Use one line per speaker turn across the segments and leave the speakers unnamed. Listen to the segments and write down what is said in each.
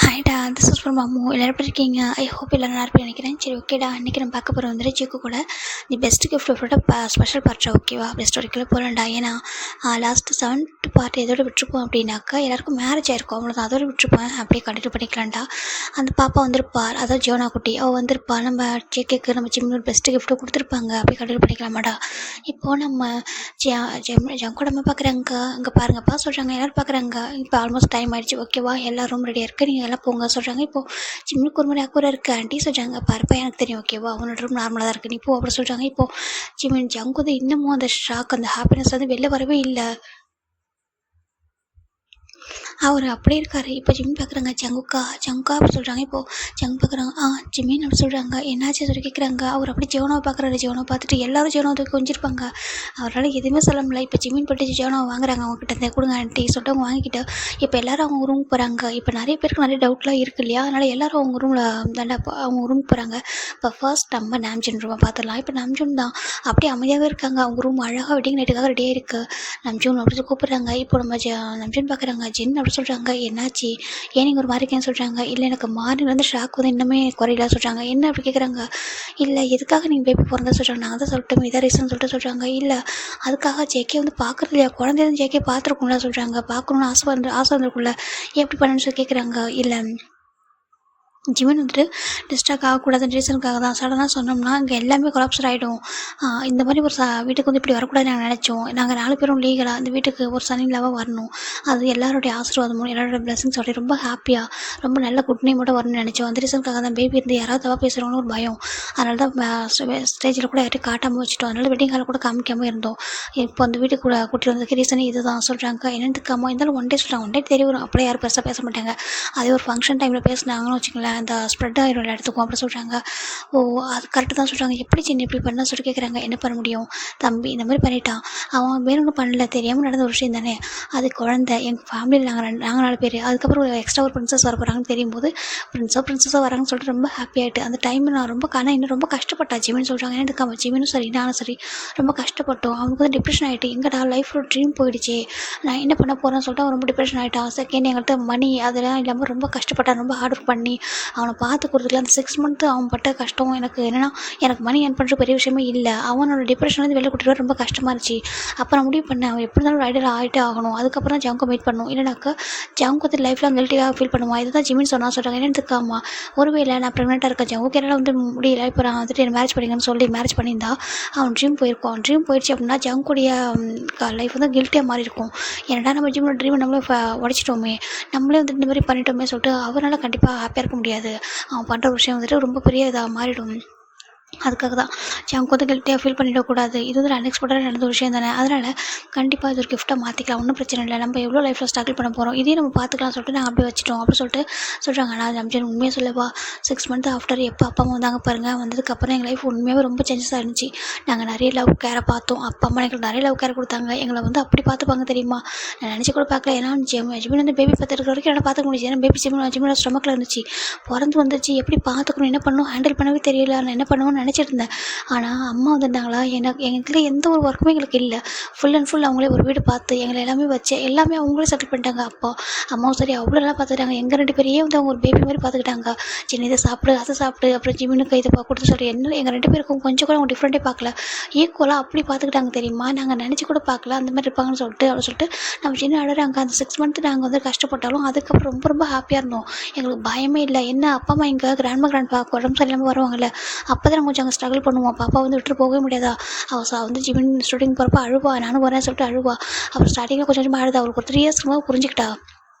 ஹாய்டா, this is from Ammu. எல்லாரும் எப்படி இருக்கீங்க? ஐ ஹோப் எல்லாரும் நல்லா இருப்பீங்கன்னு நினைக்கிறேன். சரி, ஓகேடா. இன்றைக்கி நம்ம பார்க்க போகிற வந்துட்டு ஜிக்கு கூட தி பெஸ்ட் கிஃப்ட்டோட ஸ்பெஷல் பார்ட்டா, ஓகேவா? பெஸ்ட் வரைக்கும் போகலாம்டா. ஏன்னா லாஸ்ட்டு 7th பார்ட் எதோட விட்டுருப்போம் அப்படின்னாக்கா எல்லாருக்கும் மேரேஜ் ஆயிருக்கும், அவ்வளோதான். அதோட விட்டுருப்பேன். அப்படியே கண்டினியூ பண்ணிக்கலாம்டா. அந்த பாப்பா வந்திருப்பார், அதான் ஜோனா குட்டி. அவள் வந்திருப்பா. நம்ம ஜேகேக்கு நம்ம ஜிம்மில் பெஸ்ட்டு கிஃப்ட்டு கொடுத்துருப்பாங்க. அப்படியே கண்டினியூ பண்ணிக்கலாமாடா. இப்போது நம்ம ஜங்கோட அம்மா பார்க்குறாங்க. அங்கே பாருங்கப்பா சொல்கிறாங்க. எல்லோரும் பார்க்குறாங்க. இப்போ ஆல்மோஸ்ட் டைம் ஆயிடுச்சு, ஓகேவா? எல்லாரும் ரெடியாக இருக்குது, நீங்கள் எல்லாம் போங்க சொல்கிறாங்க. இப்போது ஜிம்முக்கு ஒரு மணி அக்கூட இருக்குது ஆண்டி சொல்கிறாங்க. பாருப்பா, எனக்கு தெரியும், ஓகேவா? அவனோட ரூம் நார்மலாக தான் இருக்குது, நீ போ அப்படி சொல்கிறாங்க. இப்போது ஜங்கு இன்னமும் அந்த ஷாக், அந்த ஹாப்பினஸ் வந்து வெளில வரவே இல்லை. அவர் அப்படியே இருக்காரு. இப்போ ஜிம்மி பார்க்குறாங்க. ஜங்குக்கா அப்படி சொல்கிறாங்க. இப்போது ஜங்கு பார்க்குறாங்க. ஜிம்மின்னு அப்படி சொல்கிறாங்க. என்னாச்சு சொல்லி கேட்குறாங்க. அவர் அப்படி ஜோனாவை பார்க்குறாரு. ஜோனாவை பார்த்துட்டு எல்லாரும் ஜோனாவை தூக்கி கொஞ்சிருப்பாங்க. அவரால் எதுவுமே சொல்ல முடியல. இப்போ ஜிம்மின் போட்டு ஜோனாவை வாங்குறாங்க. அவங்ககிட்ட இந்த கொடுங்க ஆண்டி சொல்லிட்டு அவங்க வாங்கிக்கிட்டு இப்போ எல்லோரும் அவங்க ரூமுக்கு போகிறாங்க. இப்போ நிறைய பேருக்கு நிறைய டவுட்லாம் இருக்குது இல்லையா? அதனால் எல்லோரும் அவங்க ரூமில் அவங்க ரூமுக்கு போகிறாங்க. இப்போ ஃபர்ஸ்ட் நம்ம நாம்ஜூன் ரூமை பார்த்துடலாம். இப்போ நாம்ஜூன் தான் அப்படியே அமைதியாகவே இருக்காங்க. அவங்க ரூம் அழகாக வெட்டிங் நைட்டுக்காக ரெடியாக இருக்குது. நாம்ஜூன் அப்படின்னு கூப்பிட்றாங்க. இப்போ நம்ம நாம்ஜூன் பார்க்குறாங்க. ஜின் அப்படி சொல்கிறாங்க. என்னாச்சு, ஏன் நீங்கள் ஒரு மாதிரி இருக்கேன்னு சொல்கிறாங்க. இல்லை, எனக்கு மார்னிங்லேருந்து ஷாக் வந்து இன்னுமே குறையில சொல்கிறாங்க. என்ன அப்படி கேட்குறாங்க. இல்லை, எதுக்காக நீங்கள் பேபி பிறந்தா சொல்கிறாங்க. நாங்கள் தான் சொல்லிட்டோம், இதான் ரீசன் சொல்லிட்டு சொல்கிறாங்க. இல்லை, அதுக்காக ஜேகே வந்து பார்க்குறது இல்லையா, குழந்தைய ஜேகே பார்த்துருக்கும்ல சொல்கிறாங்க. பார்க்கணுன்னு ஆசை வந்துருக்குல்ல, எப்படி பண்ணுன்னு சொல்லி கேட்குறாங்க. இல்லை, ஜிவன் வந்துட்டு டிஸ்ட்ராக்ட் ஆகக்கூடாதுன்ற ரீசனுக்காக தான். சடனாக சொன்னோம்னா இங்கே எல்லாமே கொலாப்சர் ஆகிடும். இந்த மாதிரி ஒரு வீட்டுக்கு வந்து இப்படி வரக்கூடாதுன்னு நாங்கள் நினச்சோம். நாங்கள் 4 பேரும் லீகலாக இந்த வீட்டுக்கு ஒரு சனி இல்லாமல் வரணும். அது எல்லாருடைய ஆசீர்வாதமும் எல்லாரோட பிளஸிங்ஸோட ரொம்ப ஹாப்பியாக ரொம்ப நல்ல குட் நேமோட வரணும்னு நினச்சோம். அந்த ரீசனுக்காக தான் பேபி இருந்து யாராவது தவா பேசுகிறவங்களும் ஒரு பயம். அதனால தான் ஸ்டேஜில் கூட யார்ட்டும் காட்டாமல் வச்சுட்டோம். அதனால வெட்டிங் ஹாலில் கூட காமிக்காமல் இருந்தோம். இப்போ அந்த வீட்டுக்கு கூட கூட்டி வந்ததுக்கு ரீசனே இது தான் சொல்கிறாங்க. என்னென்னுக்காமோ இருந்தாலும் ஒன் டே சொல்கிறாங்க. ஒன் டே தெரியும், அப்படியே யாரும் பெருசாக பேச மாட்டாங்க. அதே ஒரு ஃபங்க்ஷன் டைமில் பேசினாங்கன்னு வச்சுங்களேன், அந்த ஸ்ப்ரெட் ஆகிடும் எல்லா இடத்துக்கும் அப்படி சொல்கிறாங்க. அது கரெக்டு தான் சொல்கிறாங்க. எப்படி சின்ன இப்படி பண்ண சொல்லி கேட்குறாங்க. என்ன பண்ண முடியும் தம்பி, இந்த மாதிரி பண்ணிட்டான், அவன் வேணும்னு பண்ணல, தெரியாமல் நடந்த ஒரு விஷயம் தானே. அது குழந்தை, எங்கள் ஃபேமிலியில் நாங்கள் 4 பேர், அதுக்கப்புறம் ஒரு எக்ஸ்ட்ரா ஒரு பிரின்சஸ் வர போகிறாங்கன்னு தெரியும் போது பிரின்ஸஸாக வராங்கன்னு சொல்லிட்டு ரொம்ப ஹாப்பி ஆகிட்டு அந்த டைமில் நான் ரொம்ப இன்னும் ரொம்ப கஷ்டப்பட்டா ஜிமின்னு சொல்கிறாங்க. எனக்கு ஜிமினும் சரி நானும் சரி ரொம்ப கஷ்டப்பட்டோம். அவனுக்கு வந்து டிப்ரெஷன் ஆகிட்டு, எங்கடா லைஃப் ஒரு ட்ரீம் போயிடுச்சு, நான் என்ன பண்ண போகிறேன்னு சொல்லிட்டு அவன் ரொம்ப டிப்ரெஷன் ஆகிட்டான். செகண்ட் எங்கள்கிட்ட மணி அதெல்லாம் இல்லாமல் ரொம்ப கஷ்டப்பட்டான். ரொம்ப ஹார்ட் ஒர்க் பண்ணி அவனை பார்த்து கொடுத்துக்கலாம். அந்த 6 மந்த்து அவன் பட்ட கஷ்டம் எனக்கு என்னென்னா, எனக்கு மணி ஏர்ன் பண்ணுற பெரிய விஷயமே இல்லை. அவனோட டிப்ரெஷன்லேருந்து வெளில கூட்டிட்டு வர ரொம்ப கஷ்டமாக இருந்துச்சு. அப்புறம் முடிவு பண்ணேன், அவன் எப்படி இருந்தாலும் ஐடியில் ஆகிட்டே ஆகணும். அதுக்கப்புறம் தான் ஜங்கோ மீட் பண்ணணும். இல்லைனாக்கா ஜங்கு வந்து லைஃப்லாம் கில்ட்டியாக ஃபீல் பண்ணுவான். இதுதான் ஜிமின்னு சொல்கிறாங்க. என்னென்னு ஒருவேளை நான் ப்ரெக்னெண்ட்டாக இருக்கேன், ஜங்குக்கு என்னால் வந்து முடியல, இப்போ நான் வந்துட்டு என்ன மேரேஜ் பண்ணிங்கன்னு சொல்லி மேரேஜ் பண்ணியிருந்தா அவன் ட்ரீம் போயிருக்கான். ட்ரீம் போயிடுச்சு அப்படின்னா ஜங்குடைய லைஃப் வந்து கில்ட்டியாக மாறி இருக்கும். ஏன்னா நம்ம ஜிம்மோட ட்ரீமை நம்மளே உடச்சிட்டோமே, நம்மளே வந்துட்டு இந்த மாதிரி பண்ணிட்டோமே சொல்லிட்டு அவரால் கண்டிப்பாக ஹாப்பியாக இருக்க முடியாது. அவன் பண்ணுற விஷயம் வந்துட்டு ரொம்ப பெரிய இதாக மாறிடும். அதுக்காக தான் அவங்க வந்து கில்ட்டியாக ஃபீல் பண்ணிடக்கூடாது. இது வந்து அன்எக்ஸ்பெக்டடாக நடந்த ஒரு விஷயம் தானே. அதனால் கண்டிப்பாக இது ஒரு கிஃப்ட்டாக மாற்றிக்கலாம், ஒன்றும் பிரச்சனை இல்லை. நம்ம எவ்வளோ லைஃப்பில் ஸ்ட்ரகிள் பண்ண போகிறோம், இதே நம்ம பார்த்துக்கலாம் சொல்லிட்டு நாங்கள் அப்படி வச்சுட்டோம் அப்படி சொல்லிட்டு சொல்கிறாங்க. நான் ஜம்ஜன் உண்மையாக சொல்லவா, 6 மந்த் ஆஃப்டர் எப்போ அப்பா அம்மா வந்தாங்க பாருங்கள், வந்ததுக்கப்புறம் எங்கள் லைஃப் உண்மையாகவே ரொம்ப சேஞ்சஸ் ஆகிருந்துச்சி. நாங்கள் நிறைய லவ் கேரை பார்த்தோம். அப்பா அம்மா எங்களுக்கு நிறைய லவ் கேர் கொடுத்தாங்க. எங்களை வந்து அப்படி பார்த்துப்பாங்க தெரியுமா, நான் நினச்சி கூட பார்க்கல. ஏன்னா ஜிமின் வந்து பேபி பார்த்துருக்க வரைக்கும் என்னால் பார்த்துக்க முடியாது. ஏன்னா பேபி ஜிமினோட ஸ்டொமக்கில் இருந்துச்சு, பிறந்து வந்துச்சு. எப்படி பார்த்துக்கணும், என்ன பண்ணணும், ஹேண்டில் பண்ணவே தெரியல. நான் என்ன பண்ணுவோன்னு நினச்சிட்டு இருந்தேன். ஆனால் அம்மா வந்திருந்தாங்களா, எங்களுக்கு எந்த ஒரு ஒர்க்குமே எங்களுக்கு இல்லை. ஃபுல் அண்ட் ஃபுல் அவங்களே ஒரு வீடு பார்த்து எங்களை எல்லாமே வச்சு எல்லாமே அவங்களே செட்டில் பண்ணிட்டாங்க. அம்மாவும் சரி அவ்வளோ நல்லா பார்த்துக்கிட்டாங்க. எங்கள் 2 பேரையே வந்து அவங்க ஒரு பேபி மாதிரி பார்த்துக்கிட்டாங்க. சின்ன இதை சாப்பிடு அதை சாப்பிடு, அப்புறம் ஜிமினுக்கு இதை கொடுத்து சொல்லி எங்கள் 2 பேருக்கும் கொஞ்சம் கூட அவங்க டிஃப்ரெண்ட்டே பார்க்கல. ஈக்குவலாக அப்படி பார்த்துக்கிட்டாங்க தெரியுமா. நாங்கள் நினச்சி கூட பார்க்கல அந்த மாதிரி இருப்பாங்கன்னு சொல்லிட்டு அப்படி சொல்லிட்டு நம்ம சின்ன அழகாங்க. அந்த 6 மந்த்து நாங்கள் வந்து கஷ்டப்பட்டாலும் அதுக்கப்புறம் ரொம்ப ரொம்ப ஹாப்பியாக இருந்தோம். எங்களுக்கு பயமே இல்லை. என்ன அப்பா அம்மா எங்கள் கிராண்ட்பா உடம்பு சரியில்லாமல் வருவாங்கல்ல, அப்போ தான் கொஞ்சம் அங்கே ஸ்ட்ரகிள் பண்ணுவோம். பாப்பா வந்து விட்டு போகவே முடியாதா. அவள் வந்து ஜிமின் ஸ்டூடிங் போகிறப்ப அழுவா, நானும் வரேன்னு சொல்லிட்டு அழுவா. அப்புறம் ஸ்டார்டிங்கில் கொஞ்சம் கொஞ்சமாக அழுதா. அவளுக்கு ஒரு 3 இயர்ஸ்க்கு புரிஞ்சுக்கிட்டா.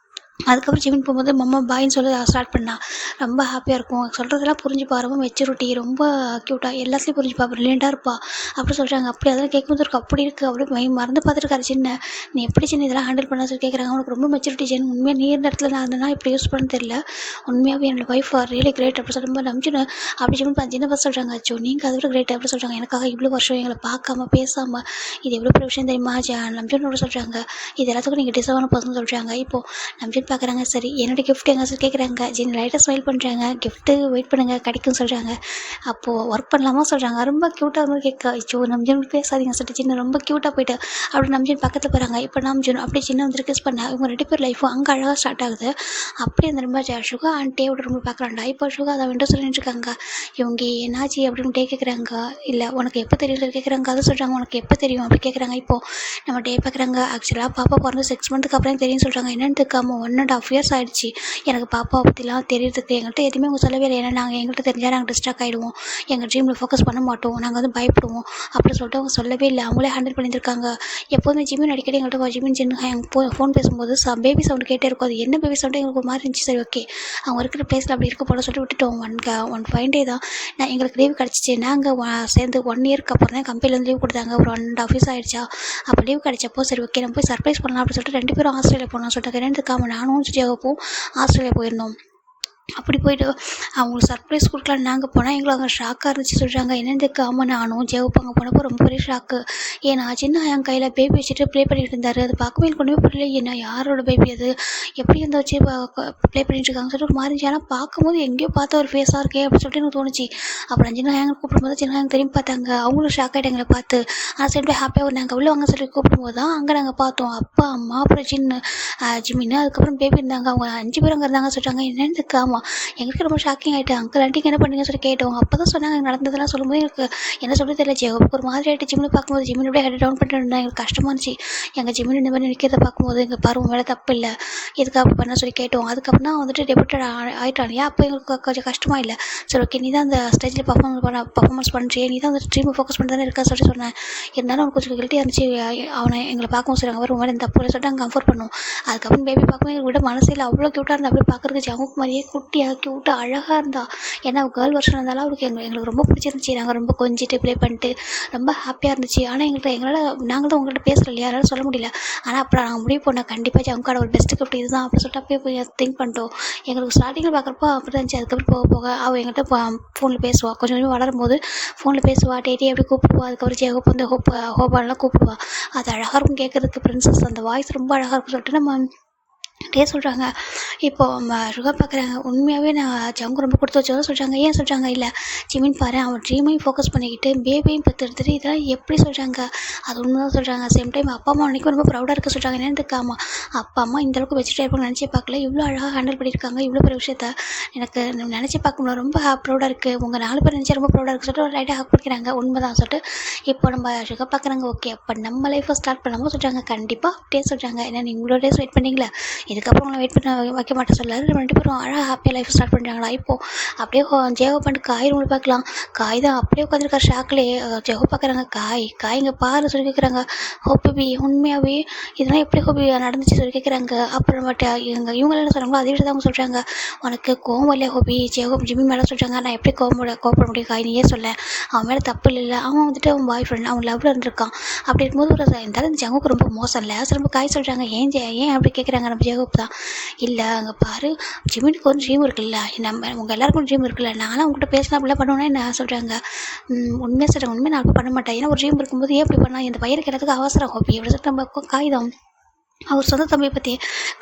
அதுக்கப்புறம் ஜிமின் போகும்போது மம்மா பாயின்னு சொல்லி ஸ்டார்ட் பண்ணா. ரொம்ப ஹாப்பியாக இருக்கும். சொல்கிறதெல்லாம் புரிஞ்சுப்பா, ரொம்ப மெச்சூரிட்டி, ரொம்ப க்யூட்டாக எல்லாத்துலேயும் புரிஞ்சுப்பா, ப்ரில்லியண்ட்டாக இருப்பா அப்படி சொல்கிறாங்க. அப்படி அதெல்லாம் கேட்கும்போது இருக்கு அப்படி இருக்குது. அப்படியே மறந்து பார்த்துருக்காரு சின்ன. நீ எப்படி சின்ன இதெல்லாம் ஹேண்டில் பண்ண சொல்லி கேட்குறாங்க. அவனுக்கு ரொம்ப மெச்சூரிட்டி ஜென். உண்மையாக நீ இருந்த இடத்துல நான் இருந்தேன்னா இப்படி யூஸ் பண்ண தெரியல. உண்மையாகவே என்னோட ஒய்ஃப் ஆர் ரியலி கிரேட் அப்படி சொல்லும்போது நம்பிச்சுன்னு அப்படி ஜிமின் சின்ன பஸ் சொல்கிறாங்க. அச்சோ நீங்கள் அதை விட கிரேட் அப்படி சொல்கிறாங்க. எனக்காக இவ்வளோ வருஷம் எங்களை பார்க்காம பேசாமல் இது எவ்வளோ பெரிய விஷயம் தெரியுமா நம்பிச்சுன்னு சொல்கிறாங்க. இது எல்லாத்துக்கும் நீங்கள் டிசர்வான பர்சன் சொல்கிறாங்க. இப்போது நம்பிச்சுன்னு பார்க்குறாங்க. சரி என்னோட கிஃப்ட் எங்கே சார் கேட்குறாங்க. ஜின்னு லைட்டாக ஸ்மைல் பண்ணுறாங்க. கிஃப்ட்டு வெயிட் பண்ணுங்க கிடைக்கும்னு சொல்கிறாங்க. அப்போது ஒர்க் பண்ணலாமா சொல்கிறாங்க. ரொம்ப க்யூட்டாக மாதிரி கேட்க அச்சோ நம்ஜூன் பேசாதீங்க சொல்லிட்டு ஜின்னு ரொம்ப க்யூட்டாக போயிட்டு அப்படி நம்ஜூன் பக்கத்தில் போகிறாங்க. இப்போ நம்ஜூன் அப்படியே ஜின்னு வந்துட்டு கிஸ் பண்ண இவங்க 2 பேர் லைஃபும் அங்கே அழகாக ஸ்டார்ட் ஆகுது. அப்படியே அந்த ரொம்ப சுகா ஆண்டியோட ரொம்ப பார்க்குறாண்டா. இப்போ சுகா அதை விண்டோ சொல்லிட்டு இருக்காங்க. இவங்க என்னாச்சு அப்படின்னு கேட்குறாங்க. இல்லை உனக்கு எப்போ தெரியும் கேட்குறாங்க. அதை சொல்கிறாங்க உனக்கு எப்போ தெரியும் அப்படி கேட்குறாங்க. இப்போது நம்ம டே பார்க்குறாங்க. ஆக்சுவலாக பாப்பா பிறந்து 6 மந்த்துக்கு அப்புறம் தெரியும்னு சொல்கிறாங்க. என்னென்னு தெரியாமல் 1.5 இயர்ஸ் ஆகிடுச்சு எனக்கு பாப்பாவை பற்றிலாம் தெரியறதுக்கு. எங்கள்கிட்ட எதுவுமே அவங்க சொல்லவே இல்லை. ஏன்னா நாங்கள் எங்கள்கிட்ட தெரிஞ்சால் நாங்கள் டிஸ்ட்ராக்ட் ஆகிடுவோம். எங்கள் ட்ரீமில் ஃபோக்கஸ் பண்ண மாட்டோம். நாங்கள் வந்து பயப்படுவோம் அப்படின்னு சொல்லிட்டு அவங்க சொல்லவே இல்லை. அவங்களே ஹேண்டில் பண்ணியிருக்காங்க. எப்போதுமே ஜிமின் அடிக்கடி எங்கள்கிட்ட ஜிமின் எங்கள் ஃபோன் பேசும்போது பேபி சவுண்டு கேட்டே இருக்கும். அது என்ன பேபி சவுண்டு எங்களுக்கு ஒரு மாதிரி இருந்துச்சு. சரி ஓகே அவங்க இருக்கிற பிளேஸில் அப்படி இருக்க போல சொல்லிட்டு விட்டுட்டோம். 1 டே தான் நான் எங்களுக்கு லீவ் கிடச்சிச்சு. நாங்கள் சேர்ந்து 1 இயருக்கு அப்புறம் தான் கம்பெனிலேருந்து லீவ் கொடுத்தாங்க. ஒரு 1.5 இயர்ஸ் ஆகிடுச்சா. அப்போ லீவ் கிடச்சப்போ சரி ஓகே நம்ம போய் சர்ப்ரைஸ் பண்ணலாம் அப்படின்னு சொல்லிட்டு 2 பேரும் ஆஸ்திரேலியா போகணும் சொல்லிட்டு ரெண்டுக்காம நானும் ஜியோவும் ஆஸ்திரேலியா போயிருந்தோம். அப்படி போய்ட்டு அவங்களுக்கு சர்ப்ரைஸ் கொடுக்கலான்னு நாங்கள் போனால் எங்களுக்கு அங்கே ஷாக்காக இருந்துச்சு சொல்கிறாங்க. என்னென்னு ஆமாம் நானும் ஜெயப்பு அங்கே போனப்போ ரொம்ப பெரிய ஷாக்கு. ஏன்னா சின்ன என் கையில் பேபி வச்சுட்டு ப்ளே பண்ணிட்டு இருந்தார். அது பார்க்கவே எனக்கு ஒன்றுமே புரியல. என்ன யாரோட பேபி அது எப்படி இருந்தால் வச்சு ப்ளே பண்ணிட்டு இருக்காங்க சொல்லிட்டு ஒரு மாதிரி இருந்துச்சு. ஆனால் பார்க்கும்போது எங்கேயோ பார்த்த ஒரு ஃபேஸாக இருக்கே அப்படின்னு சொல்லிட்டு எனக்கு தோணுச்சு. அப்புறம் சின்ன எங்களை கூப்பிடும்போது சின்ன எங்க திரும்பி பார்த்தாங்க. அவங்களும் ஷாக் ஆகிட்டு எங்களை பார்த்து. ஆனால் சரி ஹாப்பியாக நாங்கள் உள்ள வாங்க சொல்லி கூப்பிடும்போது தான் அங்கே நாங்கள் பார்த்தோம் அப்பா அம்மா அப்புறம் சின்ன ஜிமின்னு அதுக்கப்புறம் பேபி இருந்தாங்க. அவங்க 5 பேர் அங்கே இருந்தாங்க சொல்கிறாங்க. என்னென்னு ஆமாம் எங்களுக்கு ரொம்ப ஷாக்கிங் ஆகிட்டு அங்கிள் ஆண்டிக்கு என்ன பண்ணுங்க சொல்லி கேட்டோம். அப்போ தான் சொன்னாங்க நடந்ததெல்லாம் சொல்லும்போது எனக்கு என்ன சொல்ல தெரியல. ஜெயவுக்கு ஒரு மாதிரி ஆகிட்டு ஜிம்மில் பார்க்கும்போது ஜிம்மினோட ஹெட் டவுன் பண்ணிட்டு இருந்தேன். எங்களுக்கு கஷ்டமாக இருந்துச்சு. எங்கள் ஜிம்மின் இந்த மாதிரி நிற்கிறத பார்க்கும்போது எங்கள் பருவம் வேலை தப்பு இல்லை இதுக்கு அப்படி பண்ண சொல்லி கேட்டோம். அதுக்கப்புறம் தான் வந்துட்டு டெபியூட்டட் ஆகிட்டானியா. அப்போ எங்களுக்கு கொஞ்சம் கஷ்டமாக இல்லை. சரி ஓகே நீ தான் அந்த ஸ்டேஜில் பர்ஃபார்மன்ஸ் பண்ணுறியே நீ தான் அந்த ட்ரீமை ஃபோக்கஸ் பண்ணி தானே இருக்கா சொல்லி சொன்னேன். இருந்தாலும் அவனுக்கு கொஞ்சம் கில்ட்டியாக இருந்துச்சு. அவனை எங்களை பார்க்கவும் சொல்லுவாங்க அவர் மாதிரி இந்த தப்பு சொல்லிட்டு அங்கே கம்ஃபர்ட் பண்ணுவோம். அதுக்கப்புறம் பேபி பார்க்கவும் எங்களுக்கு விட மனசில் அவ்வளோ க்யூட்டாக இருந்தால் அப்படியே பார்க்குறதுக்கு அவங்களுக்கு மாதிரியே குட்டியாக க்யூட்டாக அழகாக இருந்தா. ஏன்னா கேர்ள் வருஷன் இருந்தாலும் அவருக்கு எங்களுக்கு ரொம்ப பிடிச்சிருந்துச்சி. நாங்கள் ரொம்ப கொஞ்சிட்டு ப்ளே பண்ணிட்டு ரொம்ப ஹாப்பியாக இருந்துச்சு. ஆனால் எங்களால் நாங்கள் தான் உங்கள்கிட்ட பேசல இல்லையா அதனால் சொல்ல முடியல. ஆனால் அப்புறம் நாங்கள் முடிவு பண்ணோம் கண்டிப்பாக ஜவுக்காட ஒரு பெஸ்ட்டு கிஃப்ட் இதுதான் அப்படின்னு சொல்லிட்டு அப்படியே போய் திங்க் பண்ணிட்டோம். எங்களுக்கு ஸ்டார்டிங்கில் பார்க்குறப்போ அப்படி இருந்துச்சு. அதுக்கப்புறம் போக போக அவள் எங்கள்கிட்ட ஃபோனில் பேசுவாள். கொஞ்சம் கொஞ்சம் வளரும்போது ஃபோனில் பேசுவாள். டேட்டி அப்படி கூப்பிடுவா. அதுக்கப்புறம் ஜெயஹோப் வந்து ஹோபான்லாம் கூப்பிடுவா. அது அழகாக இருக்கும் கேட்குறதுக்கு. பிரின்சஸ் அந்த வாய்ஸ் ரொம்ப அழகாக இருக்கும் சொல்லிட்டு நம்ம டே சொல்கிறாங்க. இப்போது ருகா பார்க்குறாங்க. உண்மையாகவே நான் ஜங்கு ரொம்ப கொடுத்து வச்சதான் சொல்கிறாங்க. ஏன் சொல்கிறாங்க இல்லை ஜிமின் பாரு அவன் ட்ரீமையும் ஃபோக்கஸ் பண்ணிக்கிட்டு பேபியும் எடுத்துகிட்டு இதெல்லாம் எப்படி சொல்கிறாங்க. அது உண்மை தான் சொல்கிறாங்க. சேம் டைம் அப்பா அம்மா அன்றைக்கும் ரொம்ப ப்ரௌடாக இருக்க சொல்கிறாங்க. என்னென்னு இருக்காமா அப்பா அம்மா இந்தளவுக்கு வச்சுட்டே இருப்பாங்க நினச்சி பார்க்கல. இவ்வளோ அழகாக ஹேண்டில் பண்ணியிருக்காங்க. இவ்வளோ பெரிய விஷயத்த எனக்கு நினச்சி பார்க்கும்போது ரொம்ப ப்ரௌடாக இருக்குது. உங்கள் 4 பேர் நினச்சி ரொம்ப ப்ரௌடாக இருக்குது சொல்லிட்டு ஒரு லைட்டாக ஹக் பண்ணிக்கிறாங்க. உண்மை தான் சொல்லிட்டு இப்போ நம்ம ருகா பார்க்குறாங்க. ஓகே அப்போ நம்ம லைஃப்பை ஸ்டார்ட் பண்ணாமல் சொல்கிறாங்க. கண்டிப்பாக டே சொல்கிறாங்க. ஏன்னா நீங்கள் இவ்வளோ டேஸ் வெயிட் பண்ணிங்களா இதுக்கப்புறம் உங்களை வெயிட் பண்ண வைக்க மாட்டேன் சொல்லாரு. 2 பேரும் அழகாக ஹாப்பியாக லைஃப் ஸ்டார்ட் பண்ணுறாங்களா. இப்போது அப்படியே ஜெயோ பண்ணிட்டு காய் ரூமில் பார்க்கலாம். காய் தான் அப்படியே உட்காந்துருக்காரு ஷாக்லேயே. ஜெயோ பார்க்குறாங்க. காய் இங்கே பாரு சொல்லி கேட்குறாங்க. ஹோபி உண்மையாகவே இதெல்லாம் எப்படி ஹோபி நடந்துச்சு சொல்லி கேட்குறாங்க. அப்புறமேட்டு இவங்க என்ன சொல்கிறாங்களோ அதே விஷயத்தை அவங்க சொல்கிறாங்க. உனக்கு கோவம் இல்லையா ஹோபி ஜிம்மி மேலே சொல்கிறாங்க. நான் எப்படி கோவப்பட முடியும் காய் நீயே சொல்ல. அவன் மேலே தப்பு இல்லை. அவன் வந்துட்டு அவன் பாய் ஃப்ரெண்ட் அவன் லவ்வில் இருந்திருக்கான். அப்படி இருக்கும்போது ஒரு இருந்தாலும் இந்த ஜங்குக்கு ரொம்ப மோசம் இல்லை. ரொம்ப காய் சொல்கிறாங்க. ஏன் அப்படி கேட்குறாங்க. நம்ம ஜெயகோப் தான் இல்லை அங்கே பாரு ஜிமினுக்கு ஒரு ட்ரீம் இருக்குல்ல. நம்ம உங்கள் எல்லாருக்கும் ட்ரீம் இருக்குல்ல. நானும் அவங்ககிட்ட பேசலாம் அப்படிலாம் பண்ணுவேன்னா என்ன சொல்கிறாங்க. உண்மையாக சொல்கிறாங்க. உண்மையாக நான் அப்போ பண்ண மாட்டேன். ஏன்னா ஒரு ட்ரீம் இருக்கும்போது ஏன் அப்படி பண்ணால் இந்த பையனுக்கு எல்லாத்துக்கும் அவசரம் ஹோபி எப்படி சொல்லிட்டு நம்ம காகிதம் அவர் சொந்த தம்பியை பற்றி